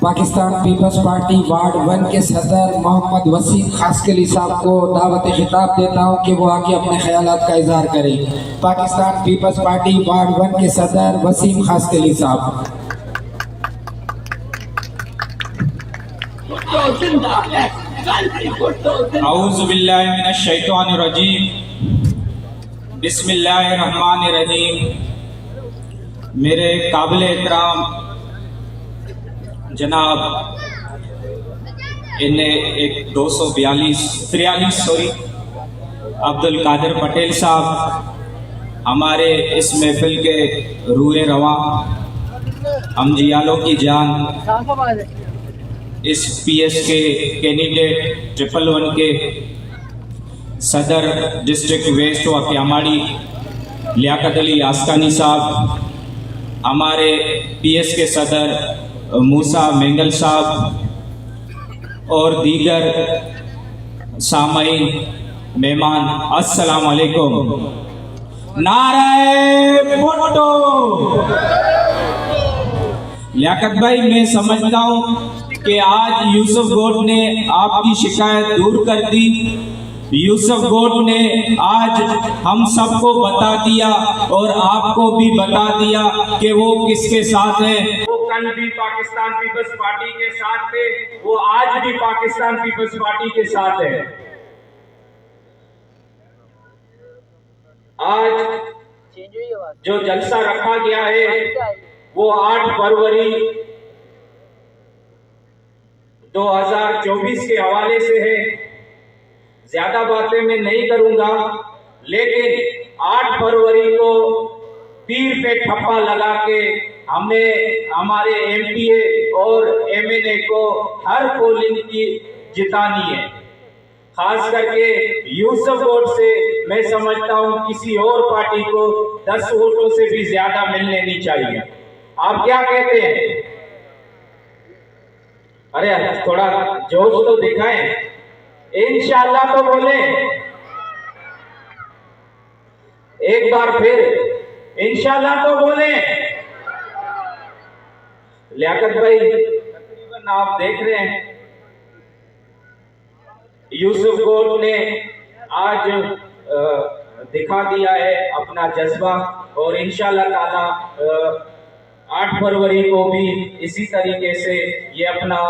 Pakistan Peoples party ward 1 के सदर मोहम्मद वसीम खासकली साहब को दावत खिताब देता हूं कि वो आके अपने ख्यालात का इजहार करें। पाकिस्तान पीपल्स पार्टी वार्ड 1 के सदर वसीम खासकली साहब। औज़ु बिल्लाहि मिनश शैतानिर रजीम, बिस्मिल्लाहिर रहमानिर रहीम। मेरे काबिल एहतराम जनाब इन्हें एक 243 अब्दुल कादिर पटेल साहब हमारे इस महफिल के रूए रवा, हम जियालों की जान, इस पीएसके कैंडिडेट 111 के सदर डिस्ट्रिक्ट वेस्ट व क्यामाड़ी लियाकत अली आस्कानी साहब, हमारे पीएस के सदर मूसा मेंगल साहब और दीगर सामाईन मेहमान, अस्सलाम वालेकुम। नारे भुट्टो। लियाकत भाई, मैं समझता हूँ कि आज यूसुफ गोट ने आपकी शिकायत दूर कर दी। यूसुफ गोट ने आज हम सबको बता दिया और आपको भी बता दिया कि वो किसके साथ है। वो कल भी पाकिस्तान पीपल्स पार्टी के साथ थे, वो आज भी पाकिस्तान पीपल्स पार्टी के साथ है। आज जो जलसा रखा गया है वो 8 फरवरी 2024 के हवाले से है। ज्यादा बातें मैं नहीं करूंगा, लेकिन 8 फरवरी को तीर पे ठप्पा लगा के हमने हमारे एमपीए और एमएनए को हर पोलिंग की जितानी है। खास करके यूसुफ वोट से मैं समझता हूं किसी और पार्टी को 10 वोटों से भी ज्यादा मिलने नहीं चाहिए। आप क्या कहते हैं? अरे थोड़ा जोश तो दिखाएं, इंशाअल्लाह तो बोले एक बार फिर, इंशाअल्लाह तो बोले। लियाकत भाई, तकरीबन आप देख रहे हैं यूसुफ गोट ने आज दिखा दिया है अपना जज्बा, और इंशाअल्लाह ताला 8 फरवरी को भी इसी तरीके से ये अपना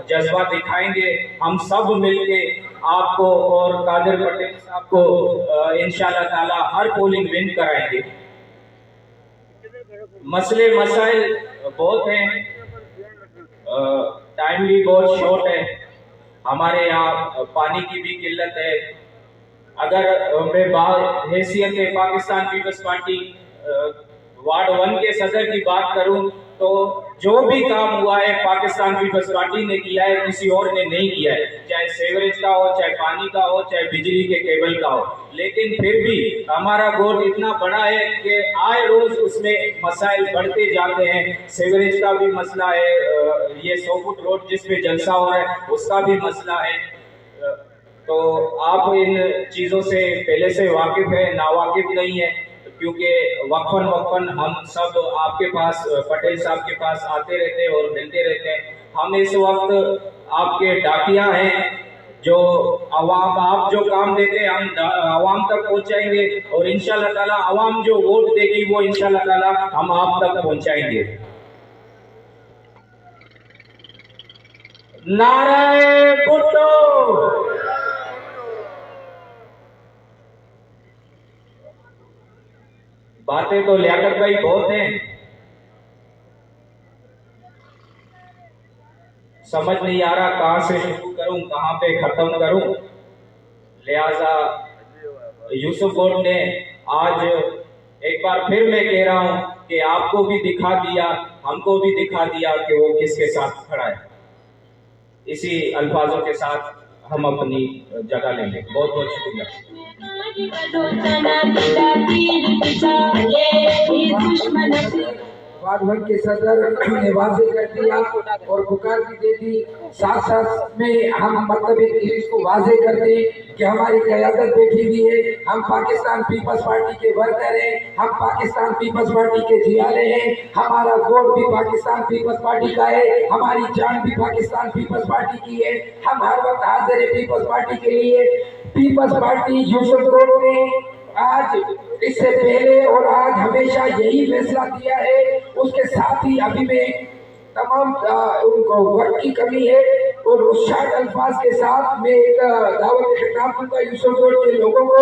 जज्बा दिखाएंगे। हम सब मिलके आपको और कादिर पटेल साहब को इंशाअल्लाह ताला हर पोलिंग विन कराएंगे। मसले मसाइल बहुत हैं, टाइम भी बहुत शॉर्ट है, हमारे यहाँ पानी की भी किल्लत है। अगर मैं हैसियत पाकिस्तान पीपल्स पार्टी वार्ड 1 के सदर की बात करूं तो जो भी काम हुआ है पाकिस्तान पीपल्स पार्टी ने किया है, किसी और ने नहीं किया है। चाहे सेवरेज का हो, चाहे पानी का हो, चाहे बिजली के केबल का हो, लेकिन फिर भी हमारा गोट इतना बड़ा है कि आए रोज उसमें मसाइल बढ़ते जाते हैं। सेवरेज का भी मसला है, ये 100 फुट रोड जिस पे जलसा हो रहा है उसका भी मसला है। तो आप इन चीजों से पहले से वाकिफ है, नावाकिफ नहीं है, क्योंकि वक्फन हम सब आपके पास, पटेल साहब के पास आते रहते हैं और मिलते रहते हैं। हम इस वक्त आपके डाकिया हैं, जो अवाम, आप जो काम देते हैं हम अवाम तक पहुंचाएंगे, और इंशाल्लाह ताला अवाम जो वोट देगी वो इंशाल्लाह ताला हम आप तक पहुंचाएंगे। नारे भुट्टो। बातें तो लियाकत भाई बहुत हैं, समझ नहीं आ रहा कहां से शुरू करूं, कहां पे खत्म करूं। लिहाजा यूसुफ गोट ने आज एक बार फिर मैं कह रहा हूं कि आपको भी दिखा दिया, हमको भी दिखा दिया कि वो किसके साथ खड़ा है। इसी अल्फाजों के साथ हम अपनी जगह लेंगे। बहुत बहुत शुक्रिया। वार्ड वन के सदर ने वाजे कर दिया और पुकार भी दे दी। साथ साथ में हम मतलब इसको वाजे कर दें कि हमारी क़यादत बैठी हुई है, हम पाकिस्तान पीपल्स पार्टी के वर्कर हैं, हम पाकिस्तान पीपल्स पार्टी के जियाले हैं, हमारा वोट भी पाकिस्तान पीपल्स पार्टी का है, हमारी जान भी पाकिस्तान पीपल्स पार्टी की है, हम हर वक्त हाजिर है पीपल्स पार्टी के लिए। पीपल्स पार्टी यूसुफ कोर्ट ने आज इससे पहले और आज हमेशा यही फैसला दिया है। उसके साथ ही अभी में तमाम उनको वक्त की कमी है और उस शार्ट अल्फाज के साथ में एक दावत खिताब दूंगा यूसुफ कोर्ट के लोगों को।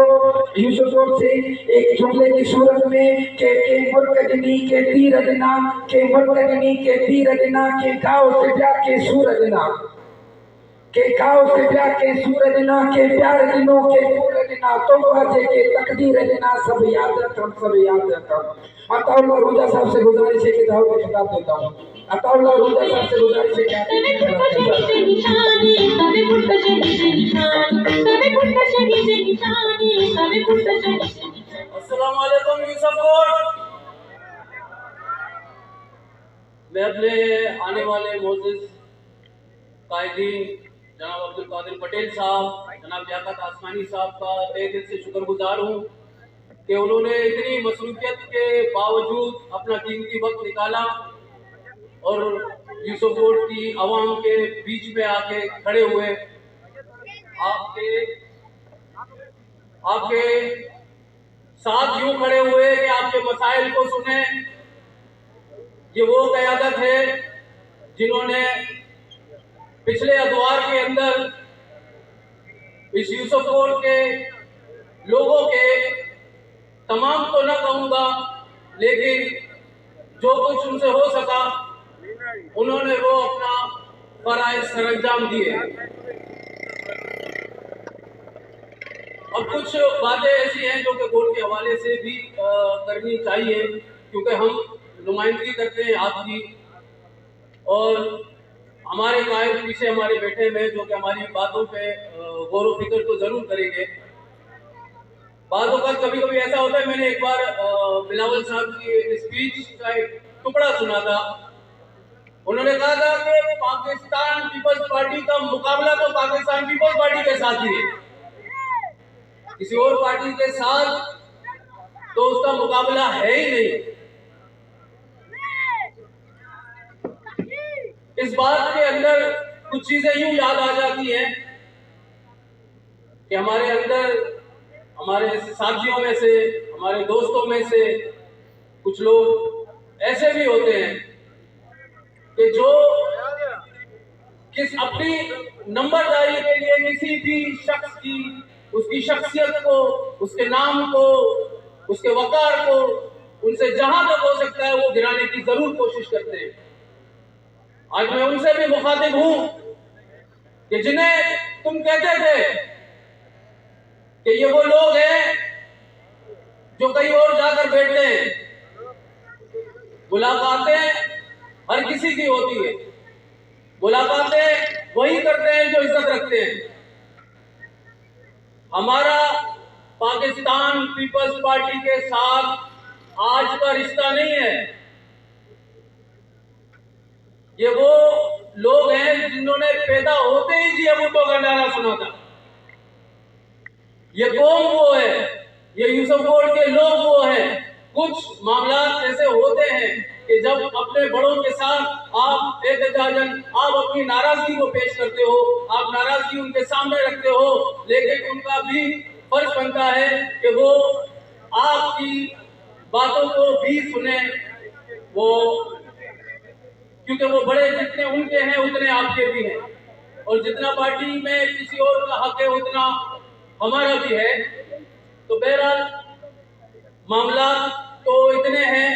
यूसुफ कोर्ट से एक जुमले की सूरत में के मुर्तजनी के तीर दिना के मुर्तजनी के तीर दिना के गाँव से जाके सूरज ना के गाँव से जाके सूरज ना के प्यार दिनों के पूरे दिना तोहफा के तकदीर दिना सब याद रखम सब याद रखम। अताउल्लाह रूजा साहब से गुजारिश है कि दावत का खिताब देता हूँ। अताउल्लाह रूजा साहब से गुजारिश है अस्सलाम वालेकुम यूसुफ कोर्ट। मैं अपने आने वाले मोअज़्ज़िज़ कायदीन जनाब अब्दुल कादिर पटेल साहब, जनाब लियाकत आसमानी साहब का तहे दिल से शुक्रगुजार हूँ कि उन्होंने इतनी मसरूफियत के बावजूद अपना कीमती वक्त निकाला और यूसुफ कोर्ट की आवाम के बीच में आके खड़े हुए। आपके साथ यूं खड़े हुए कि आपके मसाइल को सुने। ये वो क़यादत है जिन्होंने पिछले अदवार के अंदर इस यूसुफ कोर्ट के लोगों के तमाम तो न कहूँगा, लेकिन जो कुछ उनसे हो सका उन्होंने वो अपना फराइज़ सरअंजाम दिए। अब कुछ बातें ऐसी हैं जो कि कोर्ट के हवाले से भी करनी चाहिए, क्योंकि हम नुमाइंदगी करते हैं आपकी और हमारे कायद पीछे हमारे बैठे में जो कि हमारी बातों पे गौर व फिक्र तो जरूर करेंगे। बातों का कभी कभी ऐसा होता है, मैंने एक बार बिलावल साहब की स्पीच का एक टुकड़ा सुना था। उन्होंने कहा था कि पाकिस्तान पीपल्स पार्टी का मुकाबला तो पाकिस्तान पीपल्स पार्टी के साथ ही है, किसी और पार्टी के साथ तो उसका मुकाबला है ही नहीं। इस बात के अंदर कुछ चीजें यूं याद आ जाती हैं कि हमारे अंदर हमारे साथियों में से, हमारे दोस्तों में से कुछ लोग ऐसे भी होते हैं कि जो अपनी नंबरदारी के लिए किसी भी शख्स की, उसकी शख्सियत को, उसके नाम को, उसके वकार को उनसे जहां तक हो सकता है वो गिराने की जरूर कोशिश करते हैं। आज मैं उनसे भी मुखातिब हूं कि जिन्हें तुम कहते थे कि ये वो लोग हैं जो कहीं और जाकर बैठते हैं। मुलाकातें हर किसी की होती है, मुलाकातें वही करते हैं जो इज्जत रखते हैं। हमारा पाकिस्तान पीपल्स पार्टी के साथ आज का रिश्ता नहीं है। ये वो लोग हैं जिन्होंने पैदा होते ही जी भुट्टो का नारा सुना था। ये कौम वो है, ये यूसुफ कोर्ट के लोग वो हैं। कुछ मामला ऐसे होते हैं कि जब अपने बड़ों के साथ आप एहतजाजन आप अपनी नाराजगी को पेश करते हो, आप नाराजगी उनके सामने रखते हो, लेकिन उनका भी फर्ज बनता है कि वो आपकी बातों को भी सुने, वो क्योंकि वो बड़े जितने उनके हैं उतने आपके भी हैं, और जितना पार्टी में किसी और का हक है उतना हमारा भी है। तो बहरहाल मामला तो इतने हैं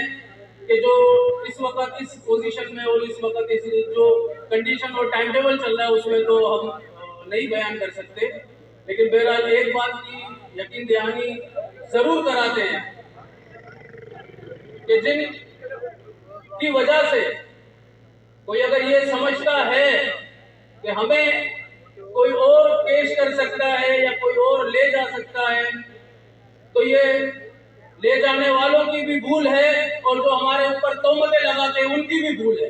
कि जो इस वक्त इस पोजीशन में और इस वक्त इस जो कंडीशन और टाइम टेबल चल रहा है उसमें तो हम नहीं बयान कर सकते, लेकिन बहरहाल एक बात की यकीन दहानी जरूर कराते हैं कि जिन की वजह से कोई अगर ये समझता है कि हमें कोई और पेश कर सकता है या कोई और ले जा सकता है, तो ये ले जाने वालों की भी भूल है और जो हमारे ऊपर तोहमतें लगाते हैं उनकी भी भूल है।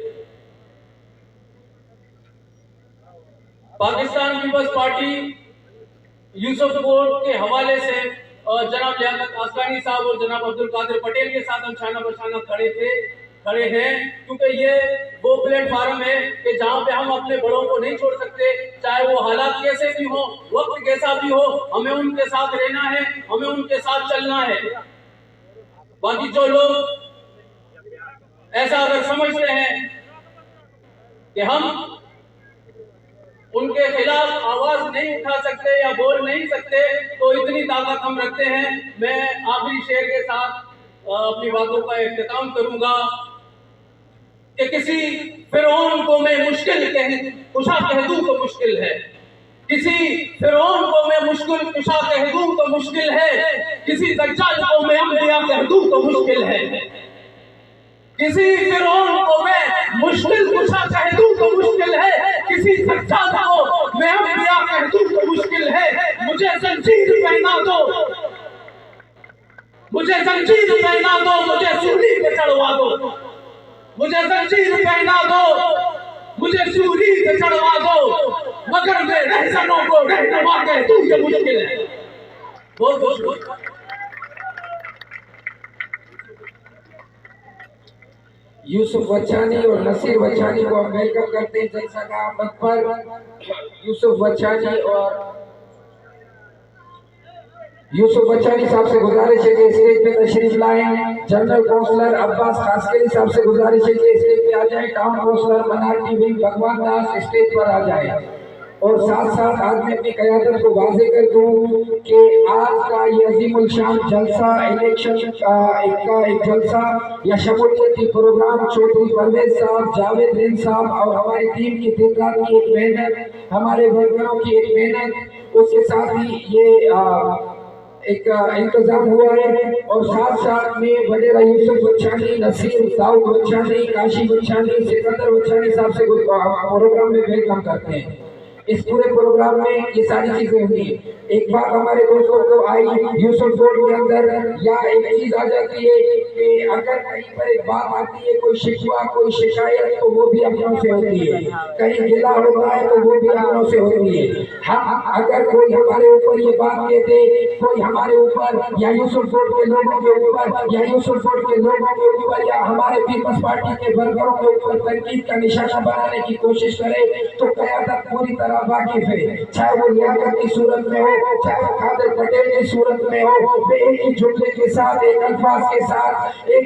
Pakistan Peoples Party Yusuf court के हवाले से जनाब लियाकत असगानी साहब और जनाब अब्दुल कादिर पटेल के साथ हम शाना बशाना खड़े हैं, क्योंकि ये वो प्लेटफार्म है कि जहां पे हम अपने बड़ों को नहीं छोड़ सकते, चाहे वो हालात कैसे भी हो, वक्त कैसा भी हो, हमें उनके साथ रहना है, हमें उनके साथ चलना है। बाकी जो लोग ऐसा अगर समझते हैं कि हम उनके खिलाफ आवाज नहीं उठा सकते या बोल नहीं सकते, तो इतनी ताकत हम रखते हैं। मैं आखिरी शेर के साथ अपनी बातों का इख्तिताम करूंगा कि किसी फिरौन को मैं मुश्किल कुशा कह दूं तो मुश्किल है, किसी फिरौन को मैं मुश्किल कुशा कह दूं तो मुश्किल है, किसी दज्जाल को मैं अंबिया कह दूं तो मुश्किल है, किसी फिरौन को मैं मुश्किल कुशा कह दूं तो मुश्किल है, किसी दज्जाल को मैं अंबिया कह दूं तो मुश्किल है। मुझे जंजीर पहना दो, मुझे जंजीर पहना दो, मुझे सूली पे चढ़वा दो, मुझे जंजीर पहना दो, मुझे सूली पे चढ़वा दो, मगर मैं रहजनों को रहनुमा कह दूं ये मुश्किल है। बहुत बहुत यूसुफ वच्छानी और नसीर वच्छानी को हम वेलकम करते हैं जलसा का आमद पर। यूसुफ वच्छानी साहब से गुजारिश है कि स्टेज पे तशरीफ लाएं। जनरल काउंसलर अब्बास खासकरी साहब से गुजारिश है कि स्टेज पे आ जाए। टाउन काउंसलर मनाटी विंग भगवान दास स्टेज पर आ जाए। और साथ साथ आज मैं अपनी क़यादत को वाज़ेह कर दूं कि आज का ये अजीमुल शान जलसा इलेक्शन का एक जलसा या शमूलियती प्रोग्राम चौधरी परवेज साहब, जावेद हिंद साहब और हमारी टीम की दिन रात की एक मेहनत, हमारे वर्करों की एक मेहनत, उसके साथ ही ये एक इंतजाम हुआ है। और साथ साथ में वडेरा यूसुफ वच्छानी, नसीर दाऊद वच्छानी, काशी वच्छानी, सिकंदर वच्छानी साहब से प्रोग्राम में वेलकम करते हैं। इस पूरे प्रोग्राम में ये सारी चीजें हुई। एक बात हमारे दोस्तों को आई यूसुफ बोर्ड के अंदर या एक चीज आ जाती है कि अगर कहीं पर एक बात आती है, कोई शिकवा कोई शिकायत, तो वो भी अपनों से होती है, कहीं गिला होता है तो वो भी अपनों से होती है। हम अगर कोई हमारे ऊपर ये बात कह दे, कोई हमारे ऊपर या यूसुफ बोर्ड के लोगों के ऊपर या यूसुफ बोर्ड के लोगों के ऊपर या हमारे पीपल्स पार्टी के वर्करों के ऊपर तनकीद का निशाना बनाने की कोशिश करे, तो क़यादत पूरी तरह वाकिफ है। चाहे वो लियाकत की सूरत में हो, चाहे वो कादिर पटेल की सूरत में हो, मैं एक ही जुमले के साथ, एक अल्फाज के साथ एक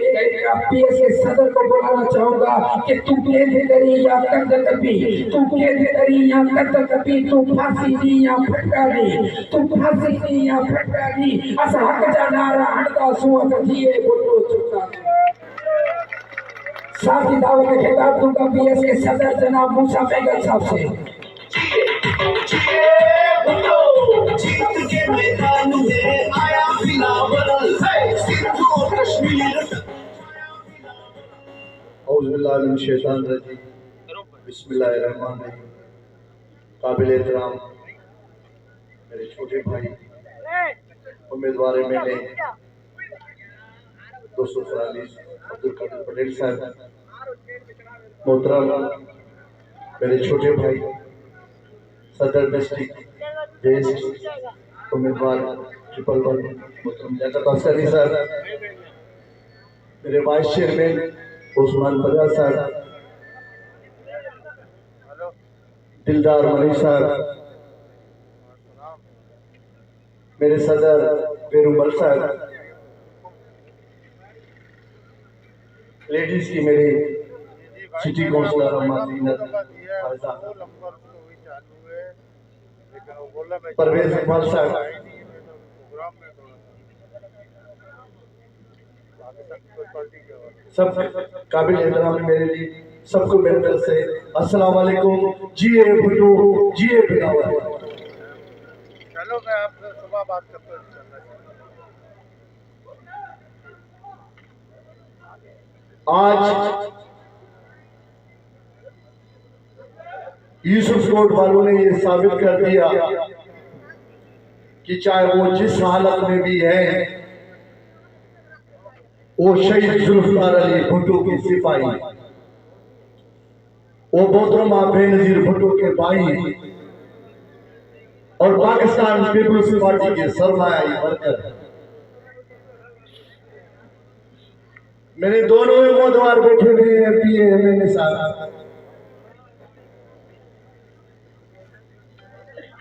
पीएस के सदर को बुलाना चाहूंगा कि तू कहते करी या कद कभी, तू कहते करी या कद कभी, तू फांसी दी या फटका दी, तू फांसी दी या फटका दी, अस हक जा नारा हड़ता सुअत दिए बुल्लो चुका। साथ ही दावत में खिताब दूंगा पीएस के सदर जनाब मूसा बैगल साहब से। बिस्मिल्लाहिर्रहमानिर्रहीम। काबिल एहतराम मेरे छोटे भाई उम्मीदवार एमएलए 244 अब्दुल कादिर पटेल साहब, मोहतरम मेरे छोटे भाई सदर डिस्ट्रिक्ट वेस्ट उम्मीदवार ट्रिपल वन मोहतरम लियाकत असगानी साहब, मेरे वाइस चेयरमैन उस्मान बजा साहब, दिलदार मनी साहब, मेरे सदर बेरुमल साहब, लेडीज की मेरी सिटी काउंसलर परवेज इकबाल साहब, सब काबिल एहतराम मेरे लिए, सबको मेरे तरफ से अस्सलाम वालेकुम। जिए भुट्टो, जिए बिलावल। चलो मैं आपसे सुबह बात करता हूँ। आज यूसुफ कोट वालों ने ये साबित कर दिया कि चाहे वो जिस हालत में भी है, वो शहीद जुल्फकार अली भुट्टो के सिपाही, वो मोहतरमा बेनजीर भुट्टो के भाई और पाकिस्तान पीपुल्स पार्टी के सरमायाई वर्कर। मेरे दोनों उम्मीदवार बैठे हुए हैं, PA साहब,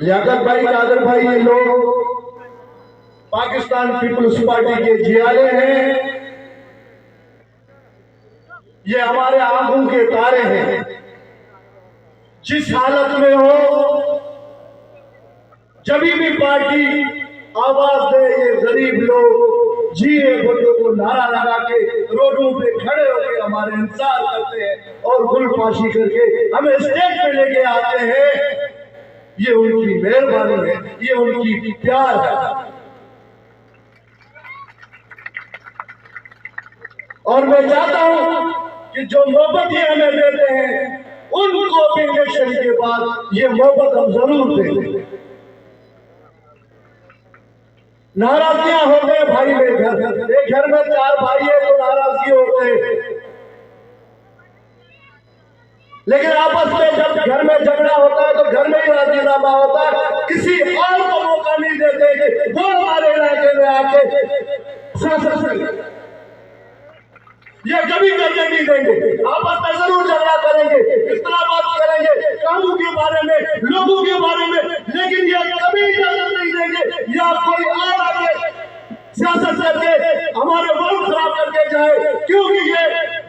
लियाकत भाई, कादर भाई, ये लोग पाकिस्तान पीपुल्स पार्टी के जियाले हैं। ये हमारे आंखों के तारे हैं। जिस हालत में हो, जब भी पार्टी आवाज दे, ये गरीब लोग जिए भुट्टो को नारा लगा के रोडों पे खड़े होकर हमारे इंतजार करते हैं और गुलपाशी करके हमें स्टेज पे लेके आते हैं। ये उनकी मेहरबानी है, ये उनकी प्यार है। और मैं चाहता हूं कि जो मोहब्बत ये हमें देते हैं, उनको भी इलेक्शन के बाद ये मोहब्बत हम जरूर दें। नाराजगियां हो गए भाई में घर, एक घर में 4 भाई है तो नाराजगी होते हैं, लेकिन आपस में जब घर में झगड़ा होता है तो घर में ही राजीनामा होता है। किसी और को मौका नहीं देते कि वो हमारे इलाके में आके ये कभी करने नहीं देंगे। आपस में जरूर झगड़ा करेंगे, इख्तिलाफात करेंगे कानून के बारे में, लोगों के बारे में, लेकिन ये कभी इजाजत नहीं देंगे या कोई और आगे सियासत करके हमारे वोट खराब करके जाए, क्योंकि ये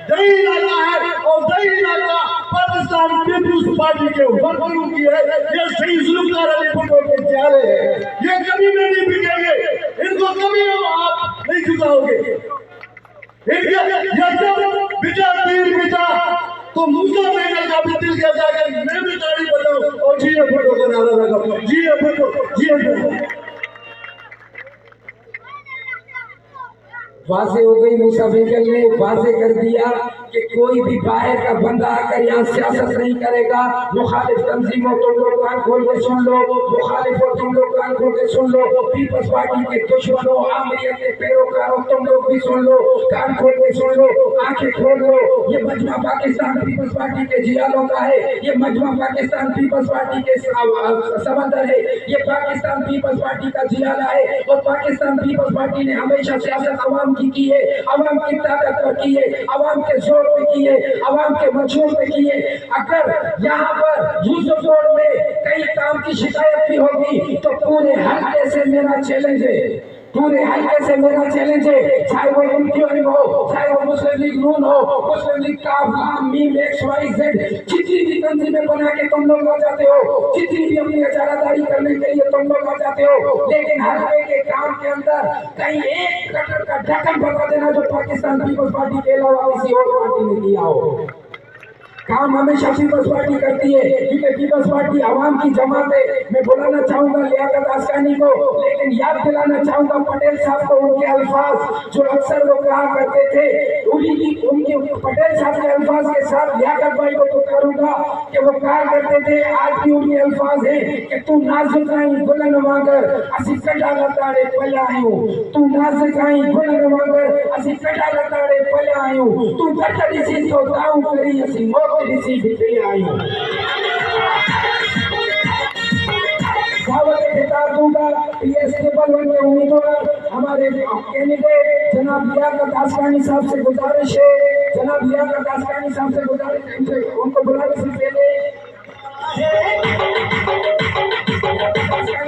दही इलाका है और दही इलाका पाकिस्तान पीपुल्स पार्टी के वर्करों की है। ये शहीद जुल्फकार अली भुट्टो के जियाले हैं, ये कभी भी नहीं बिकेंगे, इनको कभी आप नहीं झुकाओगे। बिचा तीर बिचा तो मूसा बेगल का भी दिल कहता है कि मैं भी ताड़ी बताऊं और जिए भुट्टो का नारा लगाऊं, जिए भुट्टो, जिए भुट्टो। वाजे हो गई, मूसा बेगल ने वाजे कर दिया कि कोई भी बाहर का बंदा आकर यहाँ सियासत नहीं करेगा। मुखालिफ तंजीमों तुम लोग कान खोल के सुन लो, मुखालिफों तुम लोग कान खोल के सुन लो, पीपल्स पार्टी के दुश्मनों, आमिरियत के पैरोकारों तुम लोग भी सुन लो, कान खोल के सुन लो, आंखें खोल लो। ये मजमा पाकिस्तान पीपल्स पार्टी के जियालों का है, ये मजमा पाकिस्तान पीपल्स पार्टी के समंदर है, ये पाकिस्तान पीपल्स पार्टी का जियाला है। और पाकिस्तान पीपल्स पार्टी ने हमेशा सियासत अवाम की है, अवाम की ताकत पर की है, अवाम के जोर पे की है, अवाम के मजबूर पे की है। अगर यहाँ पर यूसुफ कोट में कई काम की शिकायत भी होगी तो पूरे हल्के से मेरा चैलेंज है, पूरे हल्के से मेरा चैलेंज है, चाहे वो MQM हो, चाहे वो मुस्लिम लीग नून हो, मुस्लिम लीग काफ लाम मीम XYZ, जितनी भी तंजीमें बना के तुम लोग आ जाते हो, जितनी भी अपनी इजारादारी करने के लिए तुम लोग आ जाते हो, लेकिन हल्के के काम के अंदर कहीं एक कटर का ढक्कन बता देना जो पाकिस्तान पीपल्स पार्टी के अलावा किसी और पार्टी ने किया हो। काम हमेशा पीपल्स पार्टी करती है, क्योंकि पीपल्स पार्टी आवाम की जमात है। मैं बुलाना चाहूंगा लियाकत आसकानी को, लेकिन याद दिलाना चाहूंगा पटेल साहब को उनके अल्फाज जो अक्सर वो कहा करते थे, उनके पटेल साहब के अल्फाज के साथ लियाकत भाई को पुकारूंगा कि वो कहा करते थे, आज भी उनके अल्फाज है कि तू नाजुक आई बुलंद मांगर असी कटा लताड़े पला आयूं, तू नाजुक आई बुलंद मांगर असी कटा लताड़े पला आयूं, तू कटड़ी सी तो दाऊ करी असी मौत रिसीव भी आई हूँ। खिताब दूंगा PSTable 1 के उम्मीदवार हमारे कैंडिडेट जनाब लियाकत आसकानी साहब से गुजारिश है, जनाब लियाकत आसकानी साहब से गुजारिश है, उनको बुलाने से पहले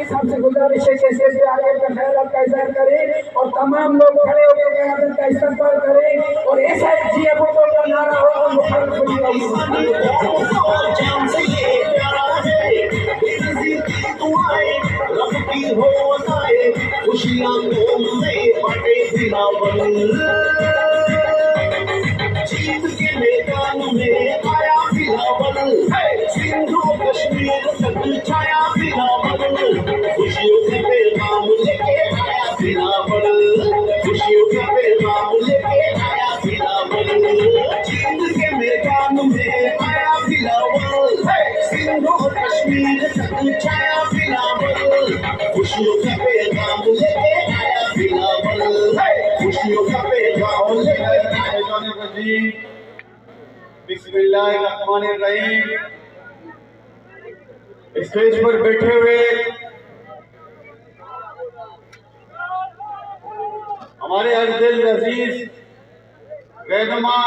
साहब से गुजारिश है कि स्टेज पे आगे का ख्याल का इज़हार करें और तमाम लोग खड़े होकर क़यादत का इस्तकबाल करें और ऐसा जिए भुट्टो का नारा हो और खुशियां जीत के मैदान में आया बिलावल, सिंधु कश्मीर तक छाया बिलावल, खुशियों के पैगाम लेके आया बिलावल, खुशियों के पैगाम लेके आया बिलावल, जीत के मैदान में आया बिलावल, सिंधु बिस्मिल्लाहिर्रहमानिर्रहीम। स्टेज पर बैठे हुए हमारे अज़ीज़ अजीज रहनुमा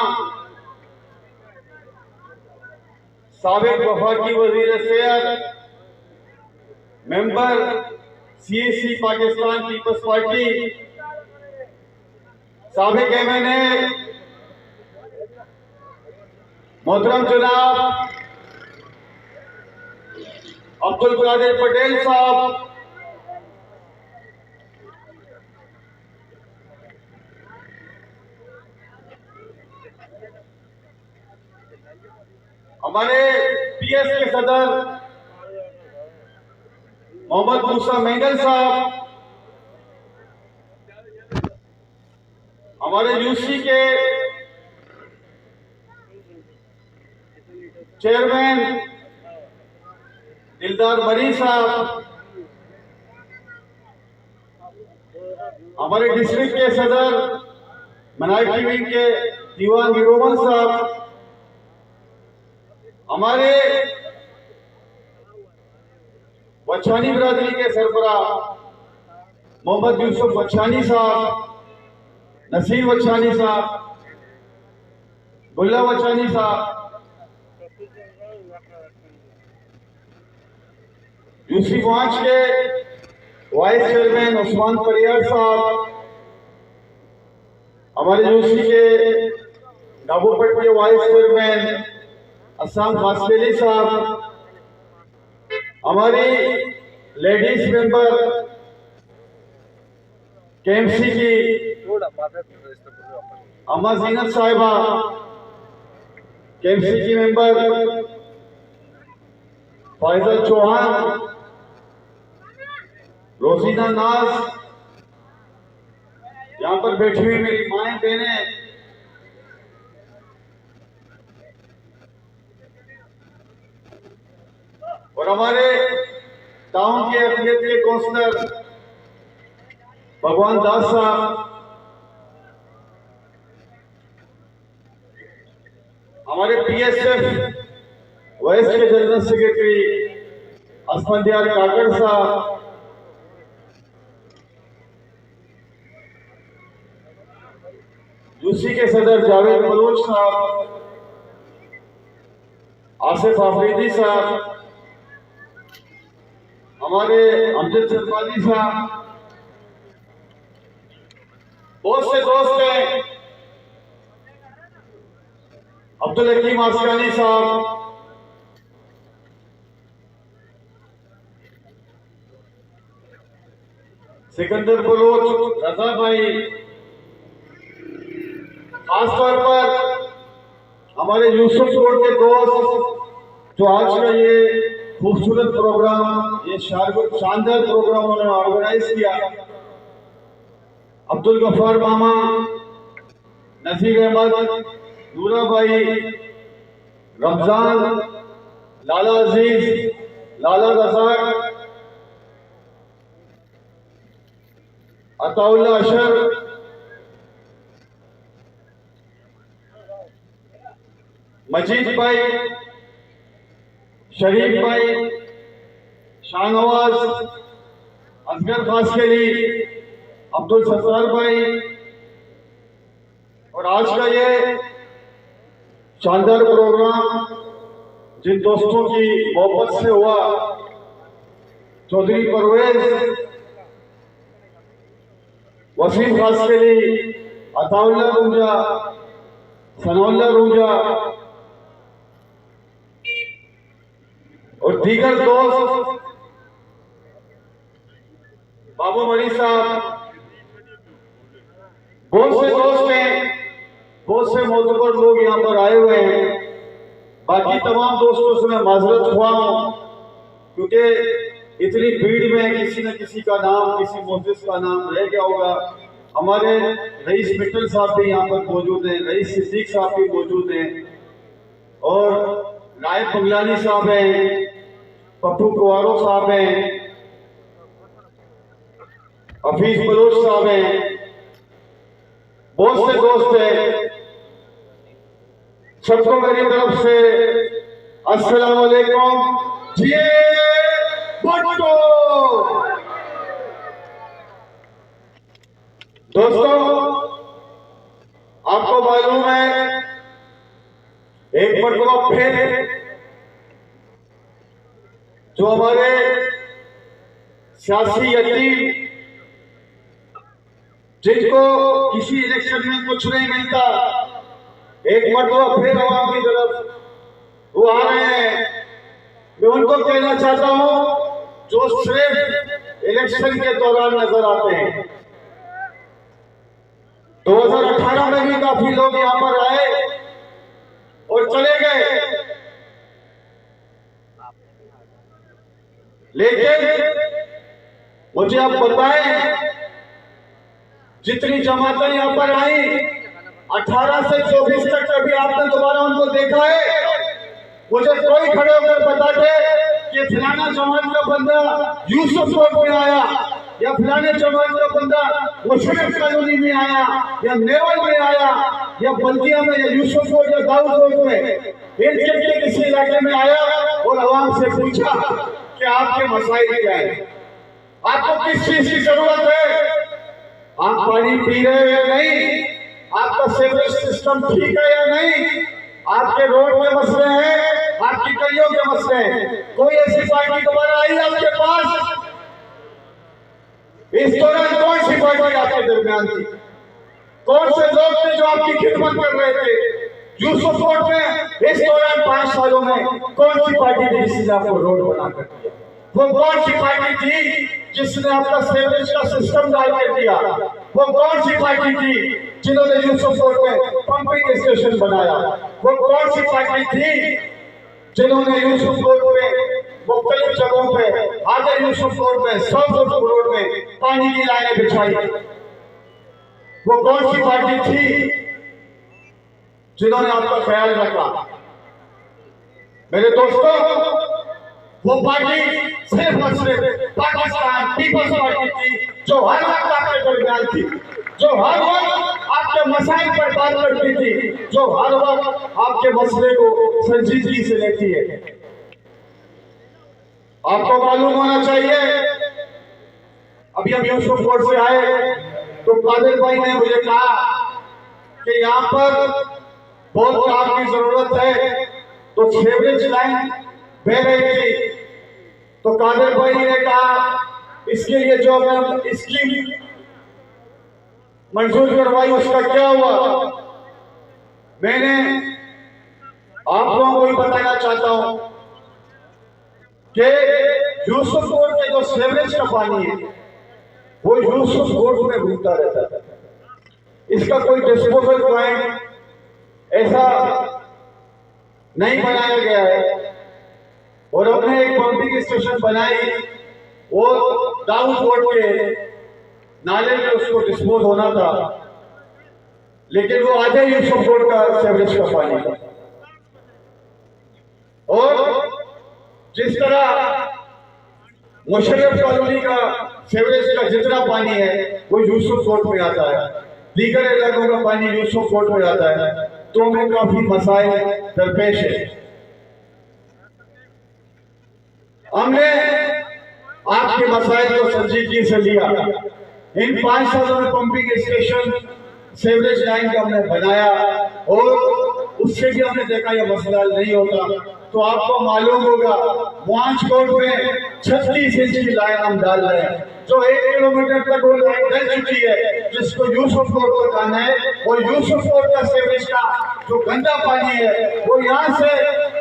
साबिक वफाकी वजीर सेहत, member CSC Pakistan Peoples Party, साबिक MNA मोहतरम जनाब अब्दुल कादिर पटेल साहब, हमारे PS के सदर मोहम्मद मूसा मेंगल साहब, हमारे UC के चेयरमैन दिलदार मरी साहब, हमारे डिस्ट्रिक्ट के सदर माइनॉरिटी विंग के दीवान गिरोमन साहब, हमारे बच्चानी बिरादरी के सरबराह मोहम्मद यूसुफ बच्चानी साहब, नसीर बच्चानी साहब, गुल्ला बच्चानी साहब, UC 5 के वाइस चेयरमैन उस्मान परियार साहब, हमारे UC के डाबूपट के वाइस चेयरमैन अस्साम खासकेली साहब, हमारी लेडीज मेंबर KMC की अम्मा जीनत साहिबा, KMC की मेंबर फैजल चौहान, रोजीना नाज, यहाँ पर बैठी हुई मेरी माएं बहनें, और हमारे टाउन के अखिलियत के काउंसलर भगवान दास साहब, हमारे PSF वाइस के जनरल सेक्रेटरी असफंदियार काकड़ साहब, UC के सदर जावेद बलोच साहब, आसिफ आफरीदी साहब, हमारे अमजद सरफादी साहब, बहुत से दोस्त हैं, अब्दुल हकीम आसकानी साहब, सिकंदर बलोच, रजा भाई, खासतौर पर हमारे यूसुफ रोड के दोस्त जो आज का ये खूबसूरत प्रोग्राम, ये शानदार प्रोग्राम उन्होंने ऑर्गेनाइज किया, अब्दुल गफ्फार मामा, नसीर अहमद, नूरा भाई, रमजान, लाला अजीज, लाला रज़ाक, अताउल्ला अशर, मजीद भाई, शरीफ भाई, शाहनवाज, असगर खासकेली, अब्दुल सत्तार भाई, और आज का ये शानदार प्रोग्राम जिन दोस्तों की मोहब्बत से हुआ, चौधरी परवेज, वसीम खासकेली, अताउल्ला रूजा, सनौल्ला रूजा और दीगर दोस्त, बाबू मरी साहब, बहुत से दोस्त हैं, बहुत से मोतबर लोग यहाँ पर आए हुए हैं। बाकी तमाम दोस्तों से मैं माजरत हुआ हूँ, क्योंकि इतनी भीड़ में किसी न किसी का नाम, किसी मोहसिस का नाम रह गया होगा। हमारे रईस मित्तल साहब भी यहाँ पर मौजूद हैं, रईस सिद्दीक साहब भी मौजूद हैं, और नायब बंगलानी साहब हैं, पप्पू कुवारो साहब हैं, हफीज बलोच साहब हैं, बहुत से दोस्त हैं। सबको मेरी तरफ से अस्सलाम वालेकुम। जिए भुट्टो। दोस्तों, आपको मालूम है एक मरतबा फिर जो हमारे सियासी यतीम जिनको किसी इलेक्शन में कुछ नहीं मिलता, एक मरतबा फिर आवाम की तरफ वो आ रहे हैं। मैं उनको कहना चाहता हूं जो सिर्फ इलेक्शन के दौरान नजर आते हैं। 2018 में भी काफी लोग यहां पर आए और चले गए, लेकिन मुझे आप बताएं जितनी जमातें यहां पर आई 18 से 24 तक कभी आपने दोबारा उनको देखा है? मुझे कोई खड़े होकर बता दे कि फलाना जमात का बंदा यूसुफ कोर्ट में आया या फलाने जमात का बंदा मुशर्रफ कॉलोनी में आया या नेवल में आया या बल्दिया में या यूसुफ कोर्ट या दाऊद कोर्ट में इनके किसी इलाके में आया और आवाम से पूछा कि आपके मसाइल क्या है, आपको किस चीज की जरूरत है, आप पानी पी रहे हैं या नहीं, आपका सीवरेज सिस्टम ठीक है या नहीं, आपके रोड में मसले हैं, आपकी गलियों के मसले हैं। कोई ऐसी पार्टी दोबारा आई आपके पास? इस दौरान कौन सी पार्टी आपके दरमियान थी? कौन से लोग थे जो आपकी खिदमत कर रहे थे? यूसुफ कोर्ट में इस दौरान 5 सालों में कौन सी पार्टी थी जिसने आपको रोड बना कर दिया? वो कौन सी पार्टी थी जिसने आपका सीवरेज का सिस्टम डाल कर दिया? वो कौन सी पार्टी थी जिन्होंने यूसुफ कोर्ट में पंपिंग स्टेशन बनाया? वो कौन सी पार्टी थी जिन्होंने यूसुफ कोर्ट में मुख्तलिफ जगहों पे आगे यूसुफ कोर्ट में साउथ रोड में पानी की लाइनें बिछाई? वो कौन सी पार्टी थी जिन्होंने आपका ख्याल रखा? मेरे दोस्तों, वो पार्टी सिर्फ और सिर्फ पाकिस्तान पीपल्स पार्टी थी जो हर वक्त आपके दरमियान थी, जो हर वक्त आपके मसाइल पर बात करती थी, जो हर वक्त आपके मसले को संजीदगी से लेती है। आपको मालूम होना चाहिए, अभी हम यूसुफ कोर्ट से आए तो कादिर भाई ने मुझे कहा कि यहाँ पर बहुत काम की जरूरत है, तो सीवरेज लाइन बह रही थी। तो कादिर भाई ने कहा इसके लिए जो हमने स्कीम मंजूर करवाई उसका क्या हुआ? मैंने आप लोगों को ही बताना चाहता हूं कि यूसुफ कोर्ट के जो सीवरेज का पानी है वो यूसुफ कोर्ट में घूमता रहता है। इसका कोई डिस्पोजल प्लांट ऐसा नहीं बनाया गया है और हमने एक पंपिंग स्टेशन बनाई, वो दाऊद कोर्ट के नाले में उसको डिस्पोज होना था, लेकिन वो आधे यूसुफ कोर्ट का सीवरेज का पानी था। और जिस तरह मुशर्रफ कॉलोनी का सीवरेज का जितना पानी है वो यूसुफ कोर्ट में आता है, दीगर इलाकों का पानी यूसुफ कोर्ट में आता है, तो हमें काफी मसाइल दरपेश है। हमने आपके मसाइल को संजीदगी से लिया। इन 5 सालों में पंपिंग स्टेशन सीवरेज लाइन का हमने बनाया और उससे भी हमने देखा यह मसला नहीं होता। तो आपको मालूम होगा मुआंज कोर्ट में 36 इंच की लाइन हम डाल रहे हैं, जो 1 किलोमीटर तक वो लाइन डल चुकी है, जिसको यूसुफ कोर्ट को जाना है। और यूसुफ कोर्ट का सीवरेज का जो गंदा पानी है वो यहाँ से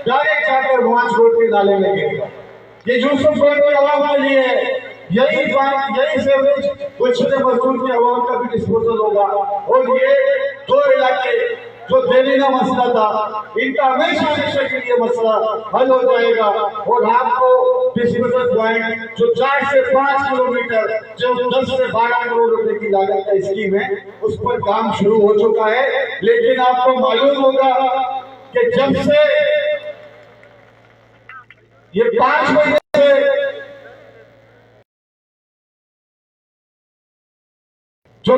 डायरेक्ट जाकर मुआंज कोर्ट के नाले में गिरेगा। ये यूसुफ कोर्ट की आवाम के लिए यही सीवरेज पिछले मजदूर की आवाम का भी डिस्पोजल होगा। और ये 2 इलाके जो देरीना मसला था, इनका हमेशा के लिए मसला हल हो जाएगा। और आपको डिस्पोजल प्लांट जो 4 से 5 किलोमीटर जो 10 से 12 करोड़ रुपए की लागत का स्कीम है, उस पर काम शुरू हो चुका है। लेकिन आपको मालूम होगा कि जब से ये 5 महीने से जो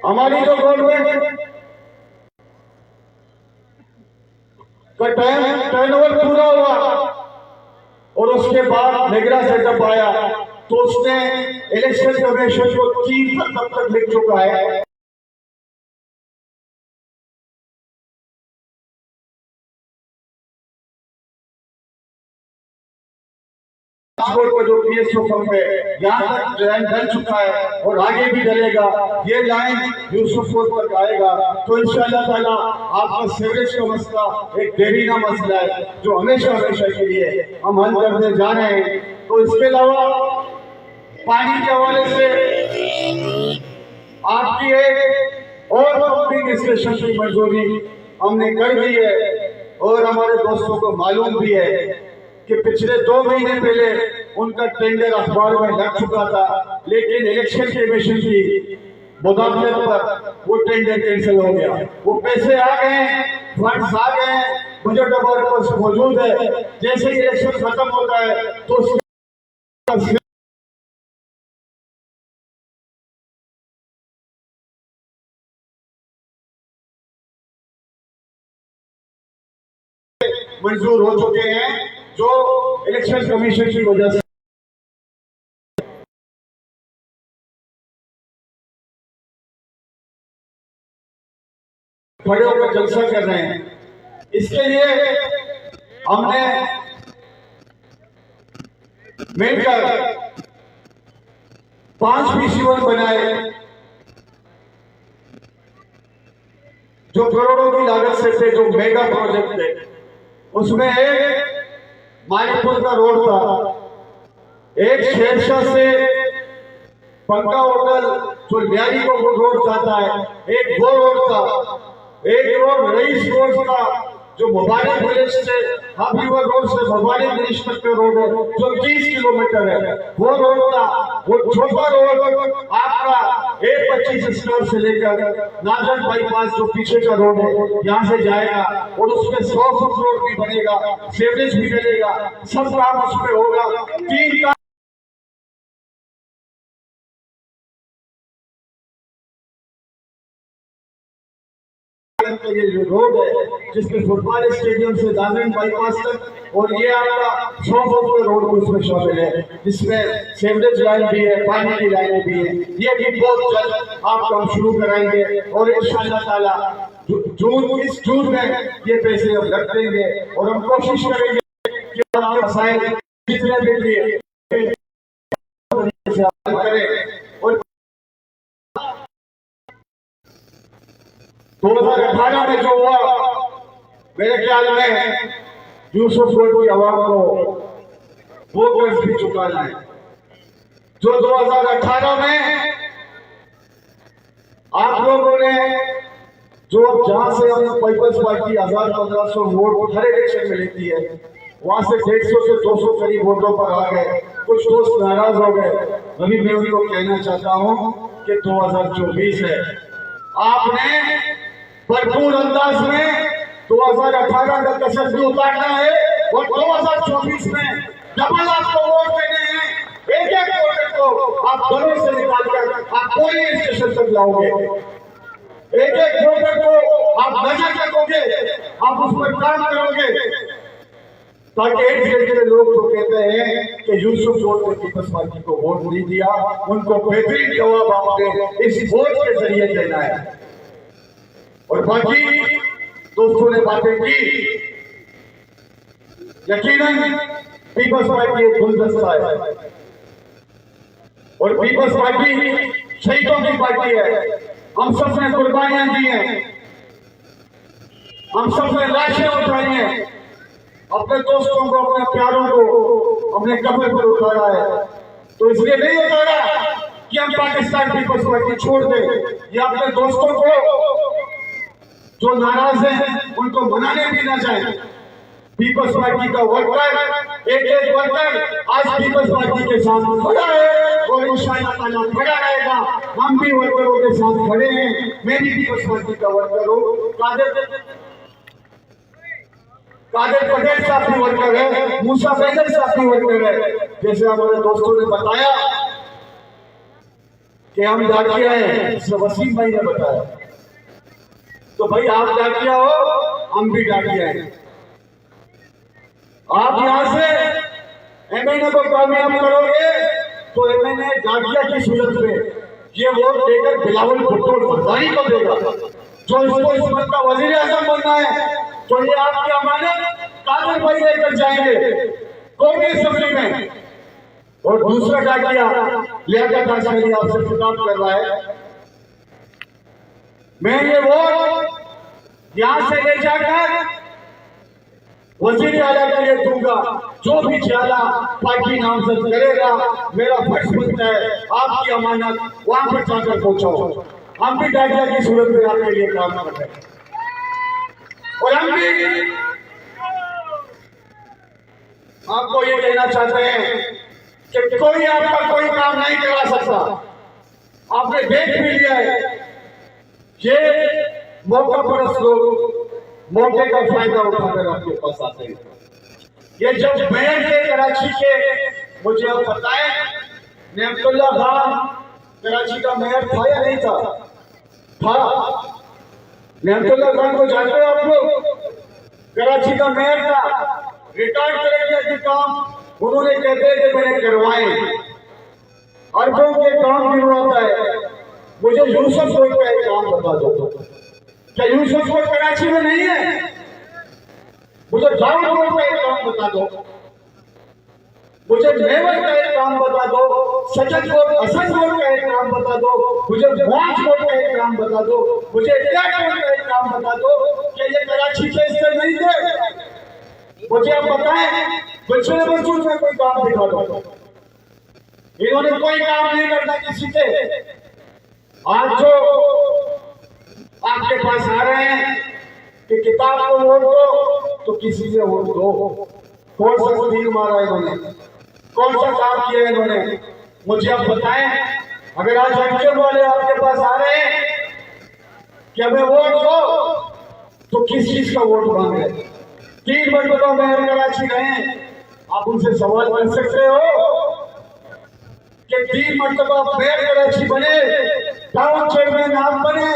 हमारी जो गवर्नमेंट का टर्नओवर पूरा हुआ और उसके बाद नेगरा से जब आया तो उसने इलेक्शन कमीशन को 3 तक लिख चुका है। को जो पीएसओ फंड है यहाँ तक लाइन डल चुका है और आगे भी डलेगा। ये लाइन यूसुफपुर तक आएगा तो इंशाअल्लाह ताला आपका सीवरेज का मसला एक देरीना मसला है जो हमेशा हमेशा के लिए हम हल करने जा रहे हैं। तो इसके अलावा पानी के हवाले से आपकी एक और पंपिंग स्टेशन की मंजूरी हमने कर दी है और हमारे दोस्तों को मालूम भी है कि पिछले 2 महीने पहले उनका टेंडर अखबार में लग चुका था, लेकिन इलेक्शन कमीशन की मुदाखलत पर वो टेंडर कैंसिल हो गया। वो पैसे आ गए, फंड्स आ गए, बजट हमारे पास मौजूद है। जैसे ही इलेक्शन खत्म होता है तो मंजूर हो चुके हैं जो इलेक्शन कमीशन की वजह से खड़े होकर जलसा कर रहे हैं। इसके लिए हमने मिलकर 5 पीसीओ बनाए जो करोड़ों की लागत से थे, जो मेगा प्रोजेक्ट थे। उसमें एक मालीपुर का रोड था, एक शेरशाह से पंका होटल जो लियारी को रोड जाता है, एक वो रोड था, एक रोड रईस रोड था जो मुबारक विलेज से हाफीवर रोड से मुबारक विलेज तक का रोड है जो 30 किलोमीटर है। वो रोड था, वो छोटा रोड आपका A25 स्टोर से लेकर नाजर बाईपास जो पीछे का रोड है यहाँ से जाएगा और उसमें 100 फुट रोड भी बनेगा, सीवरेज भी मिलेगा, सब काम उसमें होगा। 3 काम ये जो रोड है जिसमें फुटबॉल स्टेडियम से दामन बाईपास तक और ये आपका 100 फुट का रोड उसमें शामिल है, जिसमें सीवरेज लाइन भी है, पानी की लाइनें भी है। ये भी बहुत जल्द आप काम शुरू कराएंगे और इंशाअल्लाह ताला इस जून में ये पैसे हम रख देंगे और हम कोशिश करेंगे कि मसाइल जितने भी करें। और 2018 में जो हुआ मेरे ख्याल में यूसुफपुर की आवाम को वो कर्ज भी चुकाना है जो 2018 में आप लोगों ने जो जहां से हम पीपल्स पार्टी 1500 वोट हर इलेक्शन में लेती है, वहां से 150 से 200 करीब वोटों पर आ गए। कुछ दोस्त नाराज हो गए। अभी मैं उनको कहना चाहता हूं कि 2024 है, आपने भरपूर अंदाज में 2018 का कसर भी उतारना है और 2024 में डबल आपको वोट देने हैं। एक वोटर को आप घरों से निकालकर आप पोलिंग स्टेशन तक लाओगे, एक वोटर को आप नजर रखोगे, आप उस पर काम करोगे ताकि एक जगह लोग जो कहते हैं कि यूसुफपुर ने पीपल्स पार्टी को वोट नहीं दिया, उनको बेहतरीन जवाब आपने इस वोट के जरिए देना है। और बाकी दोस्तों ने बातें की, यकीनन पीपल्स पार्टी एक गुलदस्ता है और पीपल्स पार्टी शहीदों की पार्टी है। हम सब ने कुर्बानियां दी हैं, हम सब ने लाशें उठाई हैं, अपने दोस्तों को, अपने प्यारों को हमने कब्र पर उतारा है। तो इसलिए नहीं उतारा कि हम पाकिस्तान पीपल्स पार्टी छोड़ दें या अपने दोस्तों को जो नाराज हैं उनको मनाने भी ना जाए। पीपल्स पार्टी का वर्कर, एक वर्कर आज पीपल्स पार्टी के साथ खड़ा है और इंशाअल्लाह ताला खड़ा रहेगा। हम भी वर्करों के साथ खड़े हैं। मैं भी पीपल्स पार्टी का वर्कर हूँ। कादिर पटेल साहब भी वर्कर है, मूसा फैजल साहब भी वर्कर है। जैसे हमारे दोस्तों ने बताया कि हम डाकिया हैं, इसमें वसीम भाई ने बताया। तो भाई आप डाकिया हो, हम भी डाकिया हैं। आप यहां से एमएनए को कामयाब करोगे तो एमएनए डाकिया की सूरत में ये वोट देकर बिलावल भुट्टो फरदारी को देगा। जो इसको इस वक्त का वजीर आजम बनना है तो ये आपकी अमानत कादर भाई लेकर जाएंगे कौमी असेंबली में। और दूसरा डाकिया लियाकत आसमानी आपसे खिताब कर रहा है, मैं ये वोट यहां से ले जाकर वजीर आला के लिए दूंगा। जो भी ज्यादा पार्टी नामजद करेगा मेरा फर्ज बनता है आपकी अमानत वहां पर जाकर पहुंचाओ। हम भी डाकिया की सूरत में आपके लिए काम कर रहे हैं और हम भी आपको ये कहना चाहते हैं कि कोई आपका कोई काम नहीं करा सकता। आपने देख भी लिया है, ये मौका परस्त लोग मौके का फायदा उठाकर आपके पास आते हैं। ये जब मेयर थे कराची के, मुझे आप बताएं नेमतुल्ला खान कराची का मेयर था या नहीं था? था। नेमतुल्ला खान को जानते हो आप लोग? कराची का मेयर था, रिटायर्ड कलेक्टर के काम उन्होंने कहते थे मैंने करवाए, अरबों के काम गिनवाता है। मुझे यूसुफ कोई का एक काम बता दो, क्या यूसुफ कोई कराची में नहीं है? मुझे दाऊद रोड का एक काम बता दो, मुझे मेवल का एक काम बता दो, सचत रोड असद रोड का एक काम बता दो, मुझे वांच रोड का एक काम बता दो, मुझे इलाक रोड का एक काम बता दो। क्या ये कराची के इससे नहीं थे? मुझे आप बताएं बच्चे बच्चों में कोई काम दिखा दो। इन्होंने कोई काम नहीं करना किसी से। आज जो आपके पास आ रहे हैं कि किताब को वोट दो तो किसी से वोट दो। कौन सा तीर मारा इन्होंने, कौन सा काम किया इन्होंने, मुझे आप बताएं। अगर आज एमके वाले आपके पास आ रहे हैं कि हमें वोट दो तो किस चीज का वोट मांग रहे हैं? 3 मरतबा मेयर कराची रहे, आप उनसे सवाल कर सकते हो कि 3 मरतबा मेयर कराची बने, टाउन चेयरमैन आप बने,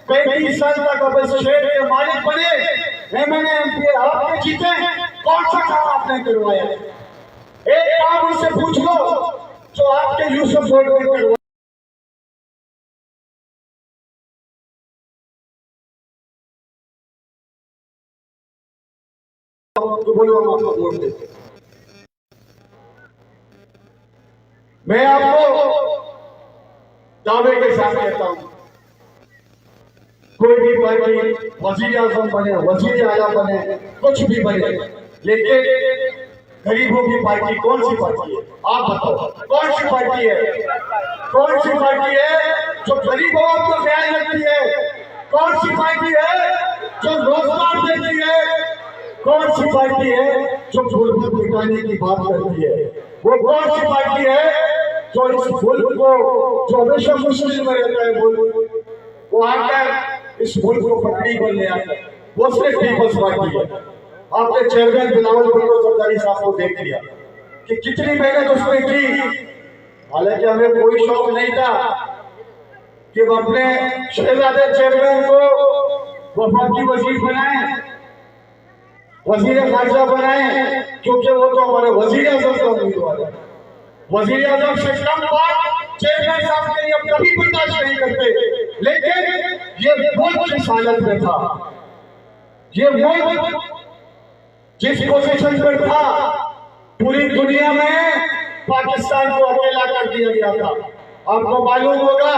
35 साल तक अब इस शहर के मालिक बने, एमएनए एमपी आपने जीते, कौन सा काम आपने करवाया? एक काम उनसे पूछ लो जो आपके यूसुफ रोड में करवाया। तो बोलो हम आपको वोट देते। मैं आपको दावे के साथ कहता हूं, कोई भी पार्टी वजीर आजम बने, वजीर आला बने, कुछ भी बने, लेकिन गरीबों की पार्टी कौन सी पार्टी है? आप बताओ कौन सी पार्टी है? कौन सी पार्टी है जो गरीबों का ख्याल रखती है? कौन सी पार्टी है जो रोजगार देती है? कौन सी पार्टी है जो मूलभूत मिटाने की बात करती है? वो कौन सी पार्टी है जो इस मुल्क को, जो हमेशा मुश्किल में रहता है मुल्क, वो आकर इस मुल्क को पटरी पर ले आता है? वो सिर्फ पीपल्स पार्टी है। आपने चेयरमैन बिलावल भुट्टो सरदारी साहब को देख लिया कि कितनी मेहनत उसने की। हालांकि हमें कोई शौक नहीं था कि वो अपने शहजादे चेयरमैन को वफाकी वजीर बनाए, वजीर खारजा बनाए, क्योंकि वो तो हमारे वजीर आजम का उम्मीदवार है। वजीर आजम से कम बात चेयरमैन साहब के लिए कभी बर्दाश्त नहीं करते, लेकिन ये मुल्क किस हालत में था, ये मुल्क जिस पोजीशन पर था, पूरी दुनिया में पाकिस्तान को अकेला कर दिया गया था। आपको मालूम होगा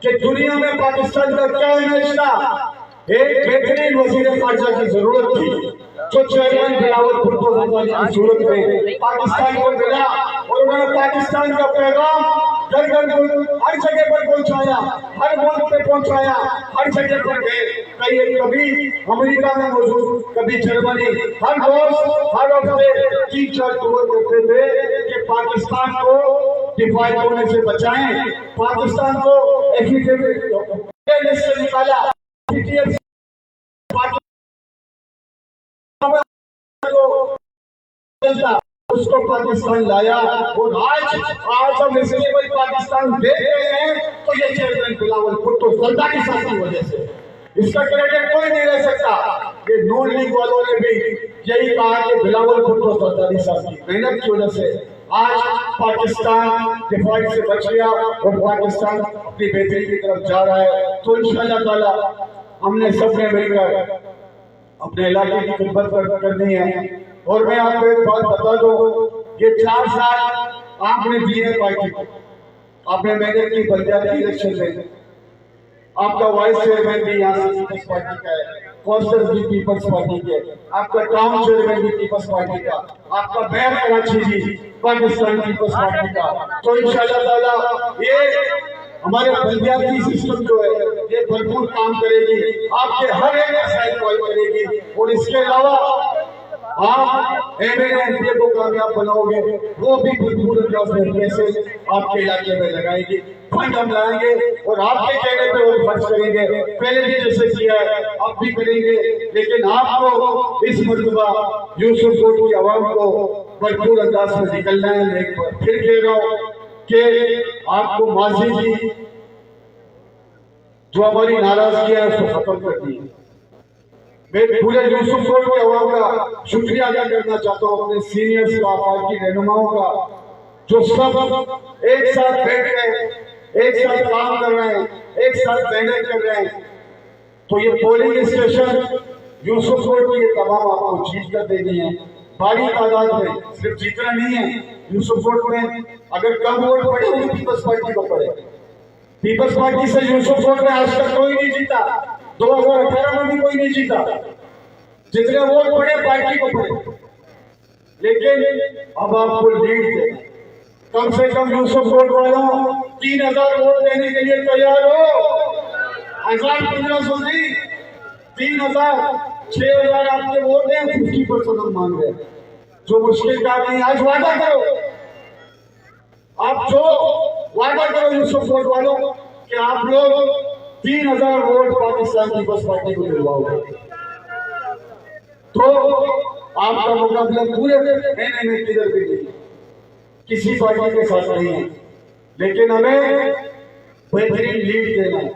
कि दुनिया में पाकिस्तान का क्या इमेज था? एक बेहतरीन वजीर खारजा की जरूरत थी जो चेयरमैन बिलावल भुट्टो सरदारी की सूरत में पाकिस्तान को मिला, और उन्होंने पाकिस्तान का पैगाम घर घर हर जगह पर पहुंचाया, हर मुल्क पे पहुंचाया, हर जगह पर गए। कभी अमेरिका में मौजूद, कभी जर्मनी, हर रोज हर हफ्ते 3-4 टूर करते थे कि पाकिस्तान को डिफाइट होने से बचाएं, पाकिस्तान को एफिडेविट से निकाला, उसको पाकिस्तान लाया। और आज हम रिजनेबल पाकिस्तान देख रहे हैं तो ये चेयरमैन बिलावल भुट्टो सरदारी साहब की वजह से, इसका क्रेडिट कोई नहीं ले सकता। ये नून लीग वालों ने भी यही कहा कि बिलावल भुट्टो सरदारी साहब की मेहनत की वजह से आज पाकिस्तान डिफॉल्ट से बच गया और पाकिस्तान अपनी बेहतरी की तरफ जा रहा है। तो इंशाअल्लाह ताला हमने सबने मिलकर अपने इलाके की खिदमत करनी है। और मैं आपको एक बात बता दूं, ये 4 साल आपने दिए पार्टी को, आपने मेहनत की पंजाबी इलेक्शन में, आपका वाइस चेयरमैन भी यहाँ से पीपल्स पार्टी का है, काउंसिलर भी पीपल्स पार्टी के, आपका टाउन चेयरमैन भी पीपल्स पार्टी का, आपका मेयर कराची जी पाकिस्तान पीपल्स पार्टी का। तो इंशाअल्लाह ताला ये हमारे पंजाबी सिस्टम जो है ये भरपूर काम करेगी, आपके हर एक मसाइल को हल करेगी। और इसके अलावा आप एमएलए को कामयाब बनाओगे, वो भी भरपूर अंदाज में पैसे आपके इलाके में लगाएगी, फंड हम लाएंगे और आपके कहने पे वो खर्च करेंगे। पहले भी जैसे किया है अब भी करेंगे, लेकिन आपको इस मरतबा यूसुफकोट की आवाम को भरपूर अंदाज में निकलना है। मैं एक बार फिर कह रहा हूँ कि आपको माजी की जो हमारी नाराजगी है उसको खत्म करनी है। मैं पूरे यूसुफकोट के अवाम का शुक्रिया अदा करना चाहता हूँ, अपने सीनियर्स का, पार्टी रहनुमाओं का, जो सब एक साथ बैठ गए, एक साथ काम कर रहे हैं, एक साथ मेहनत कर रहे हैं। तो ये पोलिंग स्टेशन यूसुफकोट की ये तमाम आपको जीत कर देनी है, भारी तादाद में, सिर्फ जीतना नहीं है। यूसुफकोट में अगर कम वोट पड़े तो पीपल्स पार्टी को पड़े, पीपल्स पार्टी से यूसुफकोट में आज तक कोई नहीं जीता, 2018 में भी कोई नहीं जीता, जितने वोट पड़े पार्टी को पड़े। लेकिन अब आपको लीड दे, कम से कम यूसुफकोट वालों 3000 वोट देने के लिए तैयार हो। 1500 नहीं, 3000, 6000 आपके वोट हैं, 50% हम मांग रहे हैं, जो मुश्किल काम नहीं। आज वादा करो, आप जो वादा करो यूसुफकोट वालों कि आप लोग 3000 वोट पाकिस्तान पीपल्स पार्टी को दिलवाओगे, तो आपका मुकाबला पूरे महीने में किधर भी नहीं, किसी पार्टी के साथ नहीं है। लेकिन हमें बेहतरीन लीड देना है,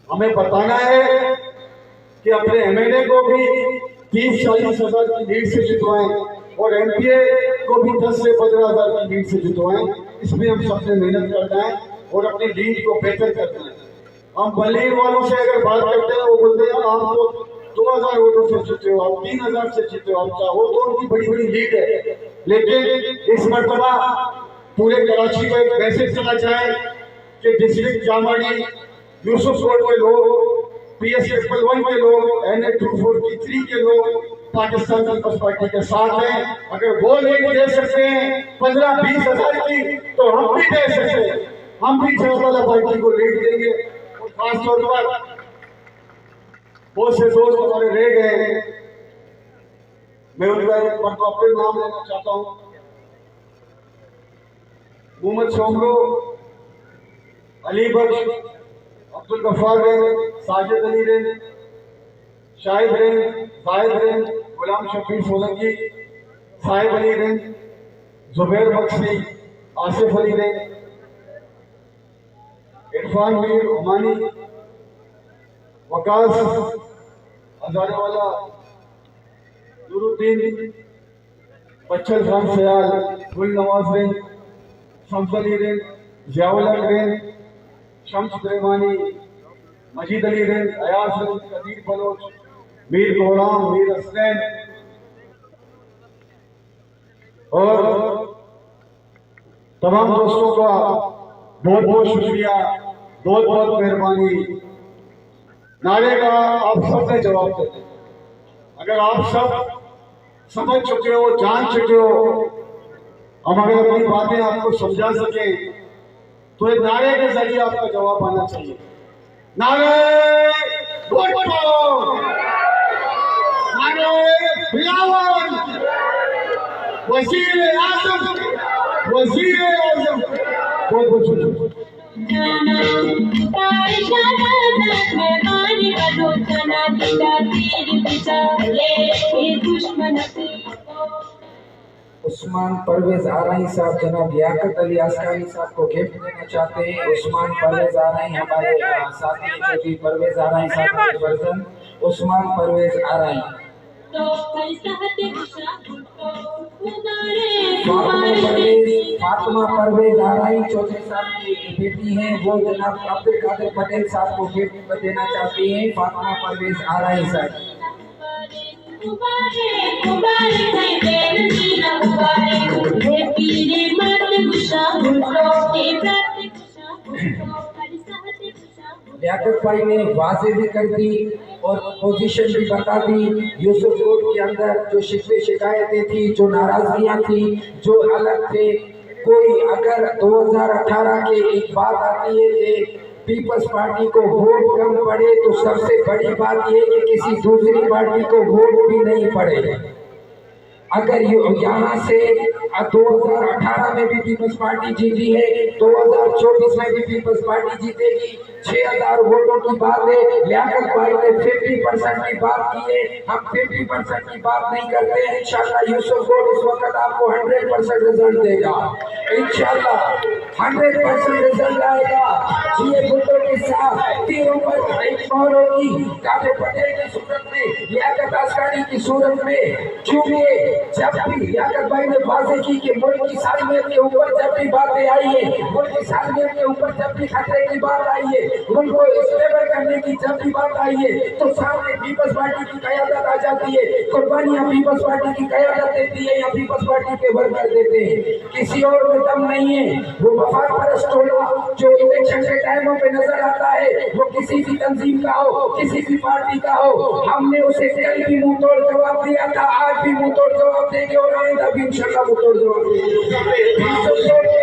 हमें बताना है कि अपने एमएलए को भी 30-40 हजार की लीड से जितवाएं और एमपीए को भी 10 से 15 हजार की लीड से जितवाएं। इसमें हम सबने मेहनत करना है और अपनी लीड को बेहतर करना है। हम बलीर वालों से अगर बात करते हैं, वो बोलते हैं आप तो 2000 वोटों से जीते हो, आप 3000 से जीते हो, आप चाहो तो उनकी बड़ी बड़ी लीड है। लेकिन इस मरतबा पूरे कराची को एक मैसेज चला जाए कि डिस्ट्रिक्ट जामानी, यूसुफकोट के लोग, PS 1 के लोग, NA 243 के लोग पाकिस्तान पीपल्स पार्टी के साथ हैं। अगर वो लीड दे सकते हैं 15-20 हजार की, तो हम भी दे सकते हैं, हम भी जनता पार्टी को लीड देंगे। और खासतौर पर बहुत से दोस्त हमारे रह गए, मैं उनका अपने नाम लेना चाहता हूँ। मोहम्मद शोमरो, अली बख्श, अब्दुल गफ्फार रेन, साजिद अली रेन, शाहिद रेन, जाहिद रेन, गुलाम शफी सोलंकी, साहिब अली रेन, जुबैर बख्शी, आसिफ अली रेन, इरफान मीर उमानी, वकास हजारेवाला, नूरुद्दीन, बच्चल खान सयाल, गुल नवाज रेन, शम्स अली रेन, जियाउल हक रेन, शम्स सुलेमानी, मजीद अली रेन, अयाज रेन, कदीर बलोच, मीर गोलाम, मीर हसनैन और तमाम दोस्तों का बहुत बहुत शुक्रिया, बहुत बहुत मेहरबानी। नारे का आप सबने जवाब दिया। अगर आप सब समझ चुके हो, जान चुके हो, हम अगर अपनी बातें आपको समझा सके तो एक नारे के जरिए आपका जवाब आना चाहिए। नारे भुट्टो, नारे बिलावल, वजीर आजम, वजीर आजम। बहुत बहुत शुक्रिया। उस्मान परवेज आरई साहब जनाब लियाकत अली अस्कानी साहब को गिफ्ट देना चाहते हैं। उस्मान परवेज आरई हमारे साथी हैं, जो कि परवेज आरई साहब के वर्जन उस्मान परवेज आरई। फातिमा परवेज आरई चौधरी साहब की बेटी हैं, वो जनाब अब्दुल कादिर पटेल साहब को गिफ्ट देना चाहती हैं। फातिमा परवेज आरई साहब। लियाकत भाई ने वाजे भी कर दी और पोजीशन भी बता दी। यूसुफ कोर्ट के अंदर जो शिकवे शिकायतें थी, जो नाराजगियां थी, जो अलग थे, कोई अगर 2018 के एक बात आती है कि पीपल्स पार्टी को वोट कम पड़े, तो सबसे बड़ी बात यह कि किसी दूसरी पार्टी को वोट भी नहीं पड़े। अगर यहाँ से 2018 में भी पीपल्स पार्टी जीती है, 2024 में भी पीपल्स पार्टी जीतेगी। 6000 वोटों की बात है। लियाकत भाई ने 50% की बात की है, हम 50% की बात नहीं करते हैं। इंशाल्लाह यूसुफ कोर्ट इस वक्त आपको 100% रिजल्ट देगा। इंशाल्लाह 100% रिजल्ट आएगा। ये भुट्टो के साथ तीनों पर एक मोहर होगी, कादिर पटेल की सूरत में, लियाकत अस्कानी की सूरत में। चूंकि जब भी लियाकत भाई ने वाजे की कि मुल्क की सालमियत के ऊपर जब भी बातें आई है, मुल्क की सालमियत के ऊपर जब भी खतरे की बात आई है, मुल्क को स्टेबल करने की जब भी बात आई है, तो सामने पीपल्स पार्टी की क़यादत आ जाती है। कुर्बानियां पीपल्स पार्टी की क़यादत देती है या पीपल्स पार्टी के वर्कर देते हैं। किसी और में दम नहीं है। वो वफाक परस्त टोला जो इलेक्शन के टाइमों पे नजर आता है, वो किसी भी तंजीम का हो, किसी भी पार्टी का हो, हमने उसे कल भी मुंह तोड़ जवाब दिया था, आज भी मुंह तोड़ जवाब देंगे और आइंदा भी इंशाल्लाह मुंह तोड़ जवाब देंगे।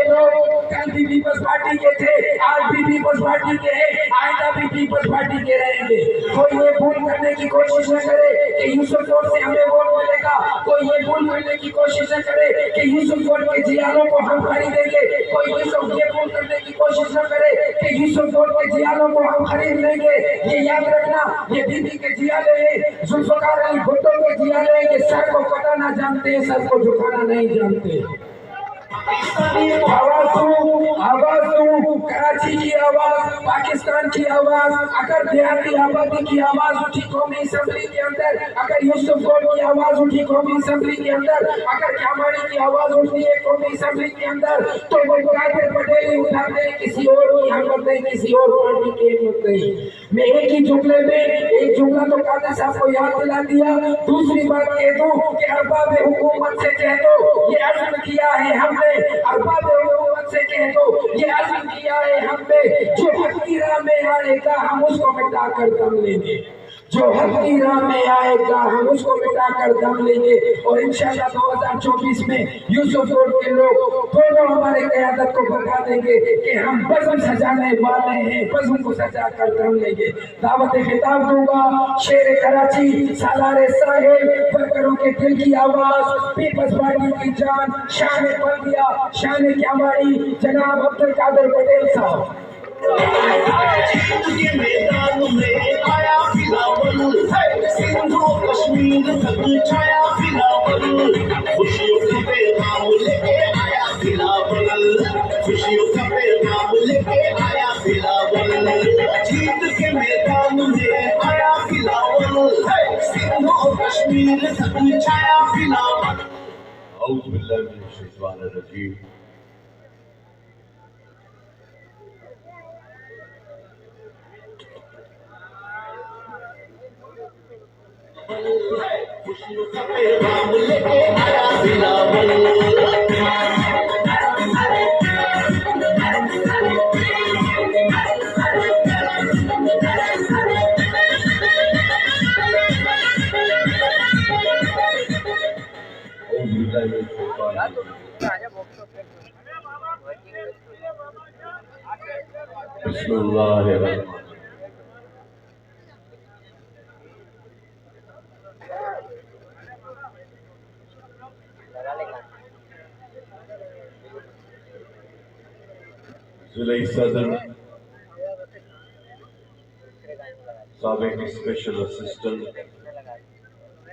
लोग कल भी पीपल्स पार्टी के थे, आज भी पीपल्स पार्टी के हैं, आइंदा भी पीपल्स पार्टी के रहेंगे। कोई ये भूल करने की कोशिश न करे कि यूसुफ कोर्ट से हमें वोट मिलेगा। कोई ये भूल करने की कोशिश न करे कि यूसुफ कोर्ट के जियालों को हम खरीदेंगे। कोई ये भूल करने की कोशिश न करे कि यूसुफ कोर्ट के जियालों को हम खरीद लेंगे। ये याद रखना, ये बीबी के जियाले हैं, जुल्फकार अली भुट्टो के जियाले हैं। ये सर को कटाना जानते हैं, सर को झुकाना नहीं जानते। आवाज दो, कराची की आवाज, पाकिस्तान की आवाज। अगर देहाती आबादी की आवाज उठी कौमी असेंबली के अंदर, अगर यूसुफ कोर्ट की आवाज उठी कौमी असेंबली के अंदर, अगर क्यामानी की आवाज उठती है कौमी असेंबली के अंदर, तो वो कादिर पटेल ही उठाते हैं, किसी और की हिम्मत नहीं, किसी और पार्टी की हिम्मत नहीं। मैं एक ही जुमले में एक जुमला तो कादिर साहब को याद दिला दिया। दूसरी बात कह दूं कि अरबाब हुकूमत से कह दो ये अज़्म किया है हमने, अरबाब हुकूमत से कह दो ये अज़्म किया है हमने, जो हक की राह में आएगा हम उसको मिटा कर दम लेंगे। जो हक की राह में आएगा हम उसको मिटा कर दम लेंगे। और इंशाल्लाह 2024 में यूसुफ कोर्ट के लोग दोनों हमारे क़यादत को बता देंगे कि हम बज़्म सजाने वाले हैं, बज़्म को सजा कर दम लेंगे। दावत खिताब दूंगा शेर कराची, सालारे साहिल, वर्करों के दिल की आवाज, पीपल्स पार्टी की जान, शान बल्दिया, शान क्यामानी, जनाब अब्दुल कादिर पटेल साहब। के मैदान में आया बिलावल, सिंधु कश्मीर तक छाया बिलावल, खुशियों का पैगाम लेके आया बिलावल, खुशियों का पैगाम लेके आया बिलावल, जीत के मैदान में आया बिलावल, सिंधु कश्मीर तक छाया बिलावल। औज़ु बिल्लाहि मिनश शैतानिर रजीम। खुशियों का पैगाम लेके आया बिलावल। बिस्मिल्लाहिर्रहमानिर्रहीम। जिले सदर साबिक स्पेशल असिस्टेंट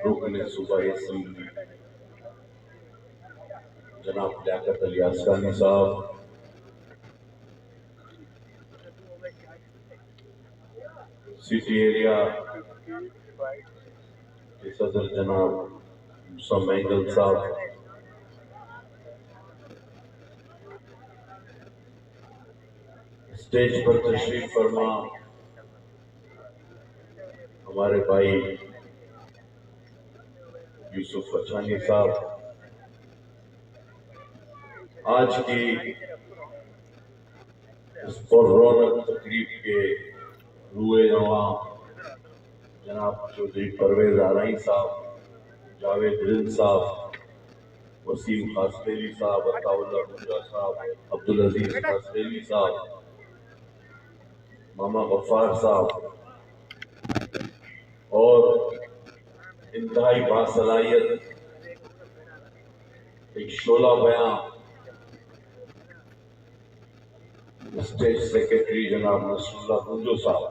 रुकन सूबाई असेंबली जनाब लियाकत अली असकानी साहब, सिटी एरिया के सदर जनाब मूसा मैंगल साहब, स्टेज पर तशरीफ फरमा हमारे भाई यूसुफ अचानी साहब, आज की इस पुररौनक तकरीब के रूए जवां जनाब चौधरी परवेज आरई साहब, जावेद रिंद साहब, वसीम खासतेली साहब, अताउल्लाह मुंजा साहब, अब्दुल अजीज खासतेली साहब, मामा गफ्फार साहब और इंतहाई बासलाहियत एक शोला बयां स्टेट सेक्रेटरी जनाब नसरुल्लाह गुंजो साहब,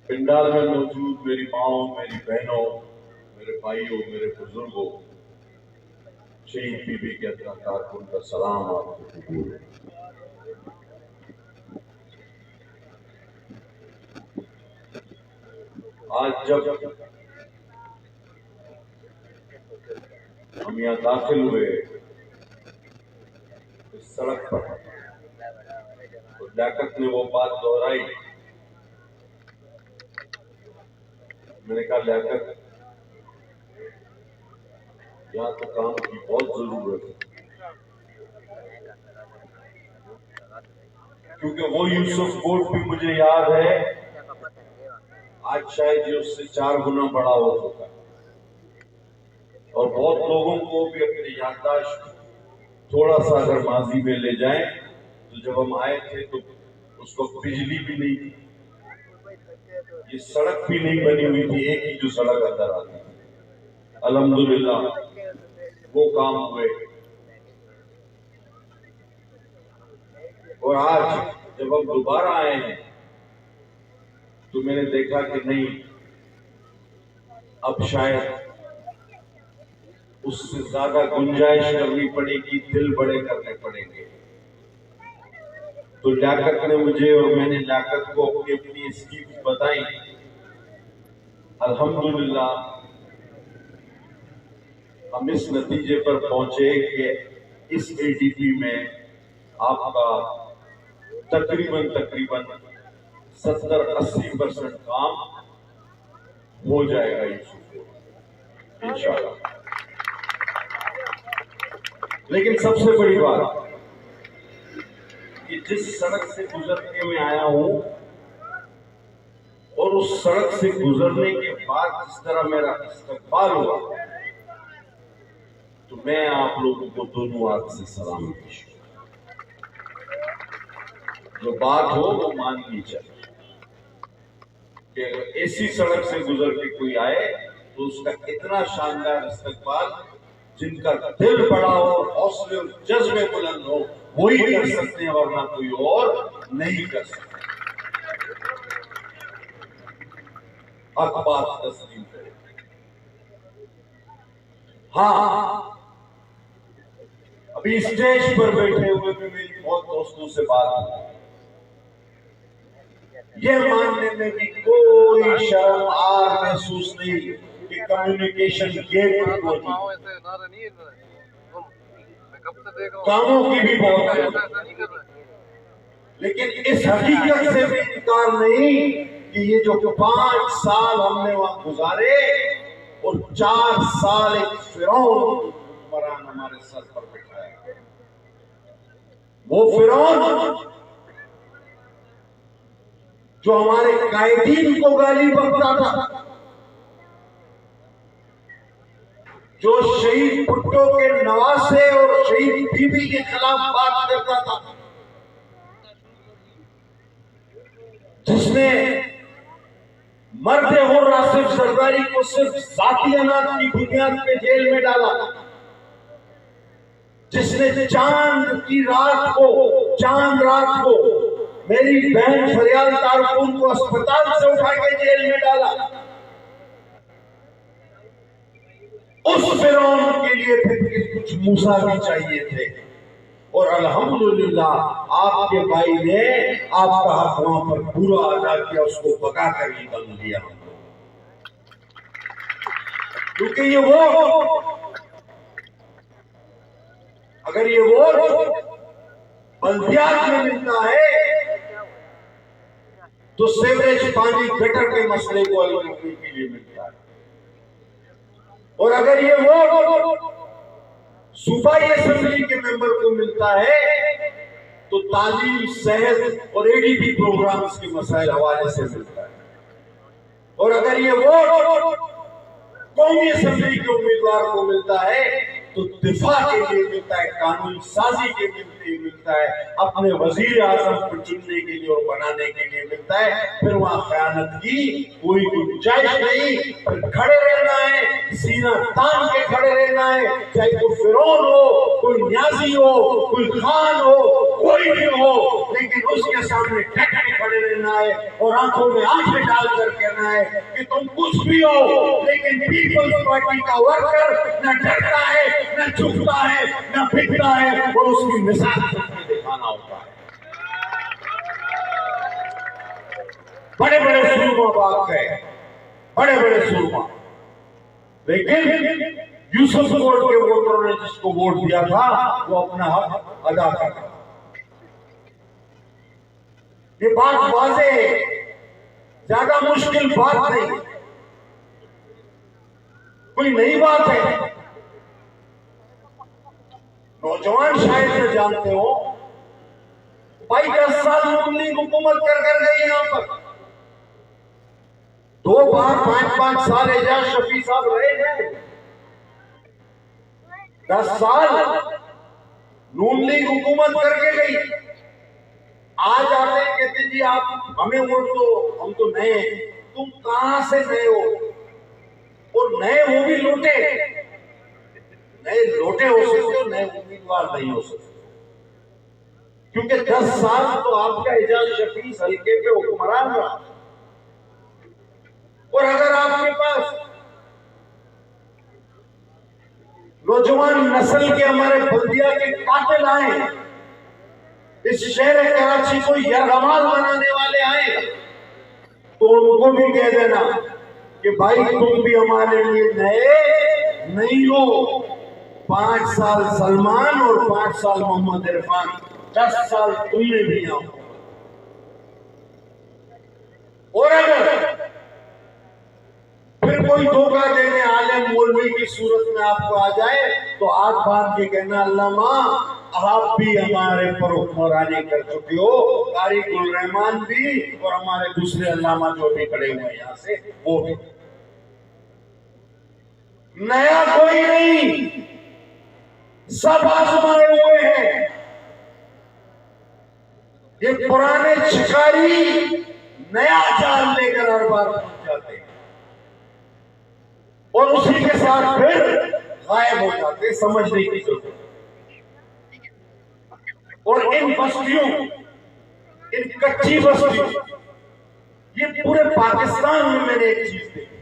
पिंडाल में मौजूद मेरी माओ, मेरी बहनों, मेरे भाइयों, मेरे बुजुर्गों, शहीद बीबी के अदना कारकुन का सलाम आपको कबूल है। आज जब हम यहाँ दाखिल हुए इस सड़क पर, तो लियाकत ने वो बात दोहराई। मैंने कहा लियाकत, यहाँ तो काम की बहुत जरूरत है, क्योंकि वो यूसुफ कोर्ट भी मुझे याद है, आज शायद ये उससे 4 गुना बड़ा हो चुका है। और बहुत लोगों को भी अपनी याददाश्त थोड़ा सा अगर माजी में ले जाएं, तो जब हम आए थे तो उस वक्त बिजली भी नहीं थी, ये सड़क भी नहीं बनी हुई थी, एक ही जो सड़क अंदर आती थी। अल्हम्दुलिल्लाह वो काम हुए, और आज जब हम दोबारा आए हैं तो मैंने देखा कि नहीं, अब शायद उससे ज्यादा गुंजाइश करनी पड़ेगी, दिल बड़े करने पड़ेंगे। तो लियाकत ने मुझे और मैंने लियाकत को अपनी अपनी स्कीम बताई। अल्हम्दुलिल्लाह हम इस नतीजे पर पहुंचे कि इस एडीपी में आपका तकरीबन 70-80% काम हो जाएगा इंशाल्लाह। लेकिन सबसे बड़ी बात कि जिस सड़क से गुजरते हुए आया हूं और उस सड़क से गुजरने के बाद जिस तरह मेरा इस्तकबाल हुआ, तो मैं आप लोगों को दोनों हाथ से सलाम पेश करता हूं। जो बात हो वो माननी चाहिए कि अगर ऐसी सड़क से गुजर के कोई आए तो उसका इतना शानदार इस्तकबाल, जिनका दिल बड़ा हो, हौसले और जज्बे बुलंद हो, वही कर सकते हैं, वरना कोई और नहीं कर सकता। हक बात तस्लीम करें। हाँ, अभी स्टेज पर बैठे हुए भी मेरी बहुत दोस्तों से बात हुई, यह मानने में भी कोई शर्म आर महसूस नहीं कि कम्युनिकेशन गैप होती, कामों की भी बहुत है, लेकिन इस हकीकत से भी इनकार नहीं कि ये जो 5 साल हमने वहां गुजारे और 4 साल एक फिरौन हुक्मरान हमारे सर पर बिठाया, वो फिरौन जो हमारे कायदीन को गाली बकता था, जो शहीद भुट्टो के नवासे और शहीद बीबी के खिलाफ बात करता था, जिसने मर्द और रासिफ सरदारी को सिर्फ जाती अनाज की बुनियाद पे जेल में डाला, जिसने चांद रात को मेरी बहन फरियाद कारकुन को अस्पताल से उठा के जेल में डाला, उस फिरौन के लिए फिर कुछ मूसा भी चाहिए थे, और अल्हम्दुलिल्लाह आपके भाई ने आपका हक वहां पर पूरा अदा किया, उसको भगा कर निकल दिया। क्योंकि ये वोट, अगर ये वोट बल्दियात में मिलता है तो सीवरेज पानी गटर के मसले को हल करने के लिए मिलता है, और अगर ये वोट सूबाई असेंबली के मेंबर को मिलता है तो तालीम, सेहत और एडीपी प्रोग्राम्स के मसाइल हवाले से मिलता है, और अगर ये वोट कौमी असेंबली के उम्मीदवार को मिलता है तो दिफा के लिए मिलता है, कानून साजी के लिए मिलता है, अपने वजीर आजम को चुनने के लिए और बनाने के लिए मिलता है। फिर वहां खयानत की कोई गुंजाइश नहीं, फिर खड़े रहना है, सीना तान के खड़े रहना है, चाहे कोई फिरौन हो, कोई न्याजी हो, कोई खान हो, कोई भी हो, लेकिन उसके सामने डट के खड़े रहना है और आंखों में आंखें डालकर कहना है कि तुम कुछ भी हो, लेकिन पीपल्स पार्टी का वर्कर न डरता है, न झुकता है, न बिकता है, और उसकी मिसाल दिखाना होता है। बड़े बड़े सूरमा बात है, बड़े बड़े सूरमा, लेकिन यूसुफ कोर्ट के वोटरों ने जिसको वोट दिया था वो अपना हक अदा कर रहा। ये बात वाज़ेह है, ज्यादा मुश्किल बात नहीं, कोई नई बात है। नौजवान शायद न जानते हो, भाई 10 साल नून लीग हुकूमत कर गई यहां पर, 2 बार 5-5 साल एजाज शफी साहब रहे हैं। 10 साल नून लीग हुकूमत करके गई, आज आते हैं कहते जी आप हमें वोट दो, हम तो नए हैं। तुम कहां से नए हो? और नए वो भी लूटे, नए लोटे हो सकते, नए उम्मीदवार नहीं हो सकते, क्योंकि 10 साल तो आपका एजाज शफी हल्के पे हुक्मरान रहा। और अगर आपके पास नौजवान नस्ल के हमारे बल्दिया के कातिल आए, इस शहर कराची को यरगमाल बनाने वाले आए, तो उनको भी कह देना कि भाई तुम भी हमारे लिए नए नहीं हो। 5 साल सलमान और 5 साल मोहम्मद इरफान, 10 साल तुमने भी आओ। और अगर फिर कोई धोखा देने आलिम मौलवी की सूरत में आपको आ जाए तो हाथ बांध के कहना अल्लामा आप भी हमारे पर हुक्मरानी कर चुके हो, कारी गुल रहमान भी और हमारे दूसरे अल्लामा जो भी खड़े हुए यहां से वो भी। नया कोई नहीं, सब आजमाए हुए हैं। ये पुराने शिकारी नया जाल लेकर हर बार पहुंच जाते हैं और उसी के साथ फिर गायब हो जाते, समझने की जरूरत। और इन बस्तियों, इन कच्ची बस्तियों, ये पूरे पाकिस्तान में मैंने एक चीज देखी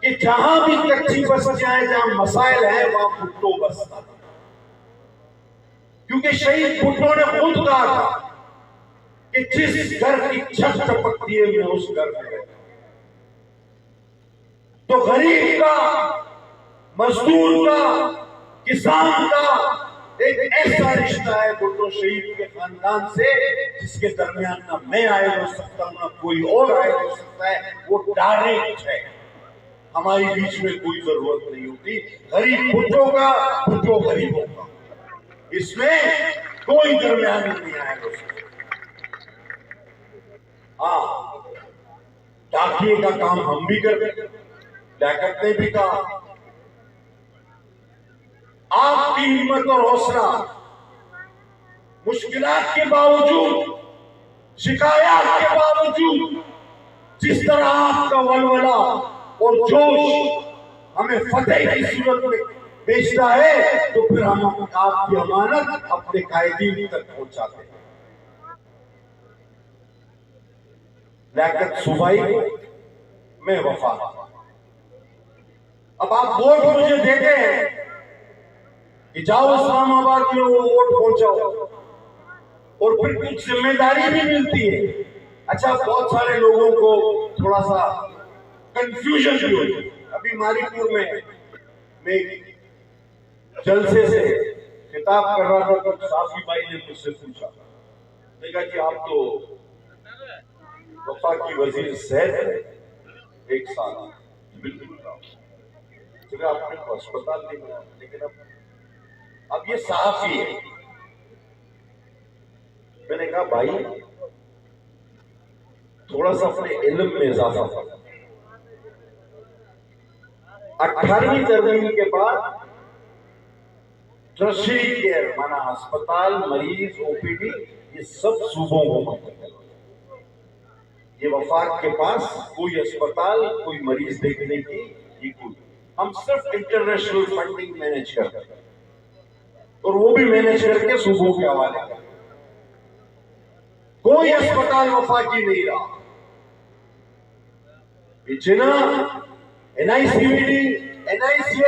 कि जहां भी कच्ची बस्तियां हैं, जहां मसाइल है, वहां भुट्टो बसता। क्योंकि शहीद भुट्टो ने खुद कहा था कि जिस घर की छत चपकती है मैं उस घर में रहता। तो गरीब का, मजदूर का, किसान का एक ऐसा रिश्ता है भुट्टो शहीद के खानदान से जिसके दरमियान ना मैं आए हो सकता हूं, ना कोई और आए हो सकता है। वो डायरेक्ट है, हमारी बीच में कोई जरूरत नहीं होती। गरीब भुट्टो का, भुट्टो गरीबों का, इसमें कोई दरमियान नहीं आए हो सकता। हाँ, डाकिए का काम हम भी करते, लियाकत ने भी कहा आपकी हिम्मत और हौसला मुश्किलात के बावजूद, शिकायत के बावजूद, जिस तरह आपका वलवला और जोश हमें फतेह की सूरत में बेचता है, तो फिर हम आपकी अमानत अपने कायदीन तक पहुंचाते हैं। लियाकत सूबाई में वफा, अब आप वोट मुझे देते हैं कि जाओ इस्लामाबाद में वो वोट पहुंचाओ, और फिर कुछ जिम्मेदारी भी मिलती है। अच्छा, बहुत सारे लोगों को थोड़ा सा कंफ्यूजन भी होती है। अभी मारीपुर में मैं जलसे से खिताब कर रहा था तो साफी भाई ने मुझसे पूछा, देखा कि आप तो वफाकी वजीर सेहत है, एक साल बिल्कुल आपने को अस्पताल नहीं बनाया, लेकिन अब ये साफी है। मैंने कहा भाई थोड़ा सा अपने इल्म में इजाफा कर। 18वीं तरमीम के बाद टर्शरी केयर माना अस्पताल, मरीज, ओपीडी, ये सब सूबों को मुंतकिल। ये वफाक के पास कोई अस्पताल, कोई मरीज देखने की ये कोई, हम सिर्फ इंटरनेशनल फंडिंग मैनेज करते हैं और वो भी मैनेज करके सूबों के हवाले करते। कोई अस्पताल वफाकी नहीं रहा। जिना NICVD, NICH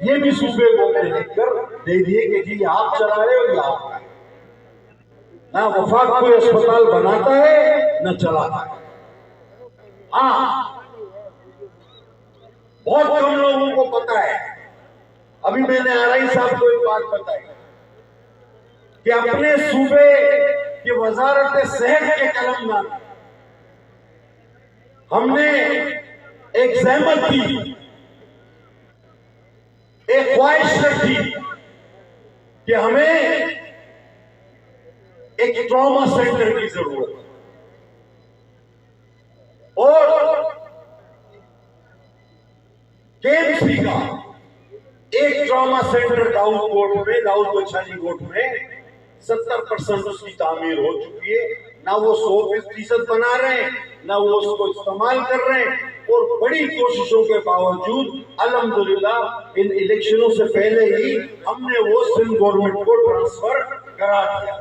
ये भी सूबे को लिखकर दे दिए कि जी आप चला रहे हो या आपका। ना वफाक कोई अस्पताल बनाता है न चलाता है। हाँ, बहुत कम लोगों को पता है। अभी मैंने RI साहब को एक बात बताई कि अपने सूबे की वजारत सेहत के कलमनामे हमने एक सहमत दी, एक ख्वाहिश रखी कि हमें एक ट्रॉमा सेंटर की जरूरत है और KMC का एक ट्रॉमा सेंटर दाऊद बछानी कोट में 70% उसकी तामीर हो चुकी है। ना वो 100% बना रहे हैं, ना वो उसको इस्तेमाल कर रहे हैं, और बड़ी कोशिशों के बावजूद अल्हम्दुलिल्लाह इन इलेक्शनों से पहले ही हमने वो सिंध गवर्नमेंट को ट्रांसफर करा दिया।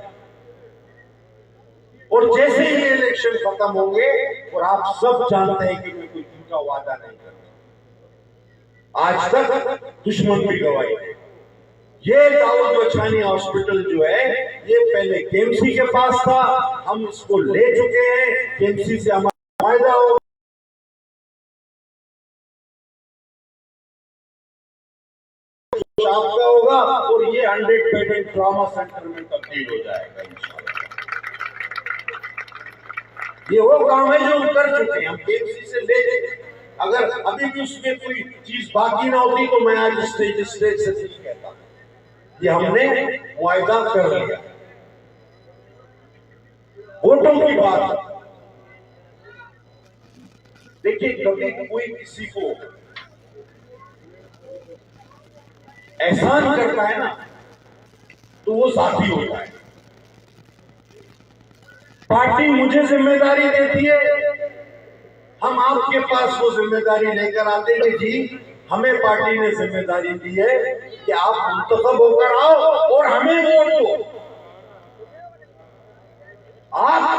और जैसे ही इलेक्शन खत्म होंगे, और आप सब जानते हैं कि मैं कोई झूठा वादा नहीं करता, आज तक दुश्मन भी गवाही है। ये दाऊद बछानी हॉस्पिटल जो है ये पहले KMC के पास था, हम इसको ले चुके हैं। KMC से हमारा फायदा होगा, आपका होगा, और ये 100% ट्रॉमा सेंटर में तब्दील हो जाएगा इंशाल्लाह। ये वो काम है जो हम कर चुके हैं, हम KMC से ले चुके। अगर अभी भी उसमें कोई चीज बाकी ना होती तो मैं आज स्टेज से नहीं कहता। ये हमने वायदा कर लिया। वोटों की बात देखिए, कभी कोई किसी को एहसान करता है ना तो वो साथी होता है। पार्टी मुझे जिम्मेदारी देती है, हम आपके पास वो जिम्मेदारी लेकर आते हैं जी हमें पार्टी ने जिम्मेदारी दी है कि आप मुंतखब होकर आओ और हमें वोट दो। आप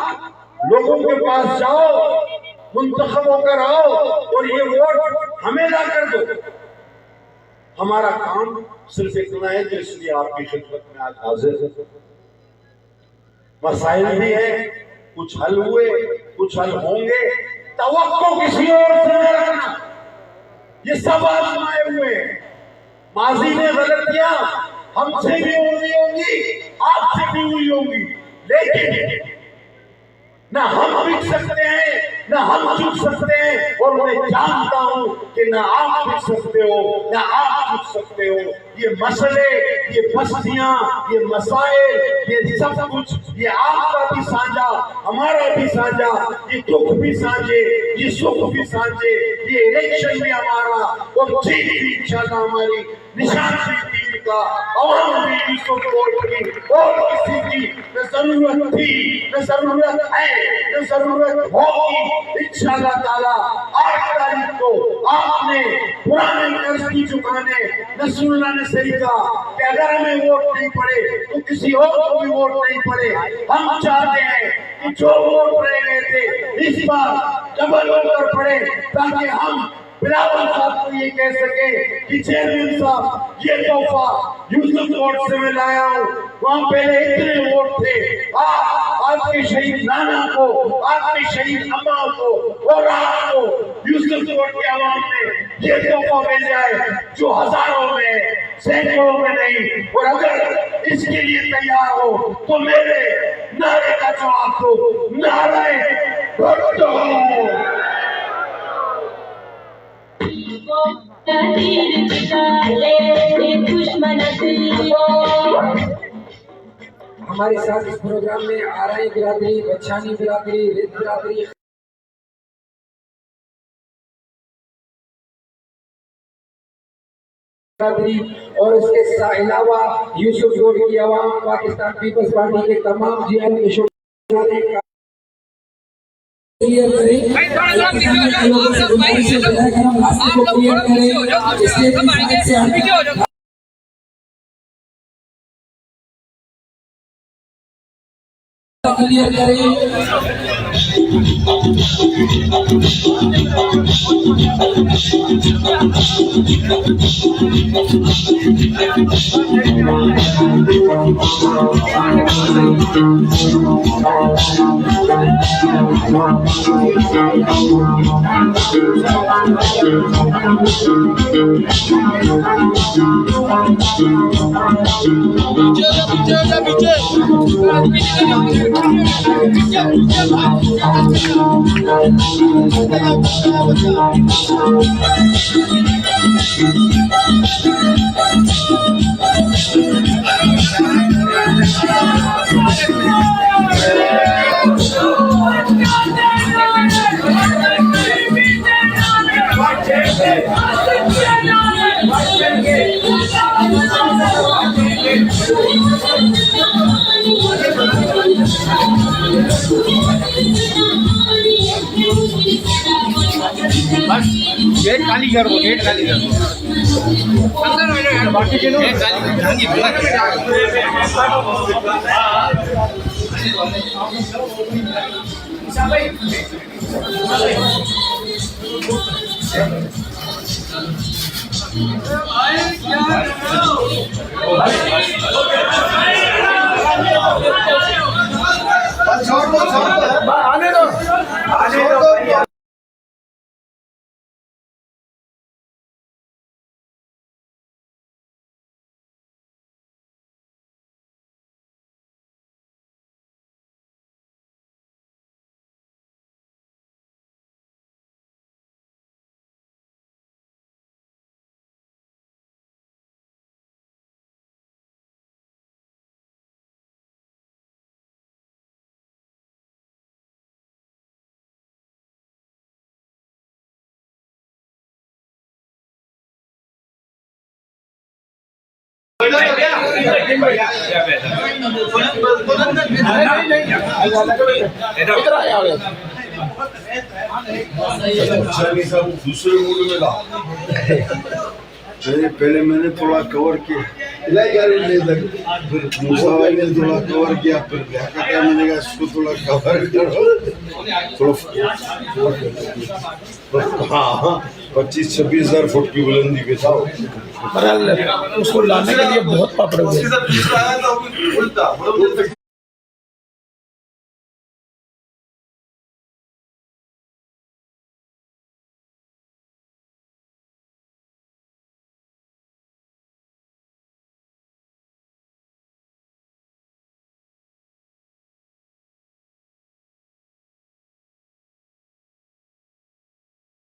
लोगों के पास जाओ, मुंतखब होकर आओ और ये वोट हमें ला कर दो। हमारा काम सिर्फ इतना है कि इसलिए आपकी खिदमत में आज हाजिर है। मसाइल भी है, कुछ हल हुए, कुछ हल होंगे, तवक्को किसी और से न रखना। ये सब आजमाए हुए हैं। माजी में गलतियां हमसे भी हुई होंगी, आपसे भी हुई होंगी, लेकिन ना हम बिक सकते हैं ना हम चुक सकते हैं। और मैं जानता हूं कि ना आप बिक सकते हो ना आप चुक सकते हो। ये मसले, ये बस्तियां, ये मसाइल, ये सब कुछ, ये आपका भी साझा, हमारा भी साझा, ये दुख भी साझे, ये सुख भी साझे, ये इलेक्शन भी हमारा और जीत भी इंशाल्लाह हमारी। निशान भी दीन का, अवाम भी सपोर्ट की, और किसी की न जरूरत थी, न जरूरत है, न जरूरत होगी। इंशाल्लाह ताला 8 तारीख को आपने पुराने कर्ज की चुकाने नसरुल्लाह ने सही कहा कि अगर हमें वोट नहीं पड़े तो किसी और को भी वोट नहीं पड़े। हम चाहते हैं कि जो वोट रह गए थे इस बार डबल वोट पड़े, ताकि हम बिलावल साहब को ये कह सके कि चेयरमैन साहब ये तोहफा यूसुफ कोर्ट से मैं लाया हूँ, वहाँ पहले इतने वोट थे, आपके शहीद नाना को, आपके शहीद अम्मा को और आपको यूसुफ कोर्ट के आवाम ने ये तोहफा मिल जाए जो हजारों में सैकड़ों में नहीं। और अगर इसके लिए तैयार हो तो मेरे नारे का जवाब दो, नारे भक्तो। हमारे साथ इस प्रोग्राम में आरआई बिरादरी, बच्चानी बिरादरी, रिद बिरादरी, और इसके अलावा यूसुफ कोर्ट की आवाम, पाकिस्तान पीपल्स पार्टी के तमाम जीएन क्लियर करें, क्लियर गेट खाली कर दो, गेट खाली कर दो। बाकी के लोग आने दो, आने दो। दूसरे मूड में ला। पहले मैंने थोड़ा कवर किया, फिर मूसा भाई ने थोड़ा कवर किया, फिर मैंने कहा इसको थोड़ा कवर करो, थोड़ा हाँ 25-26 हजार फुट की बुलंदी पे था। उसको लाने के लिए बहुत पापड़ हुए।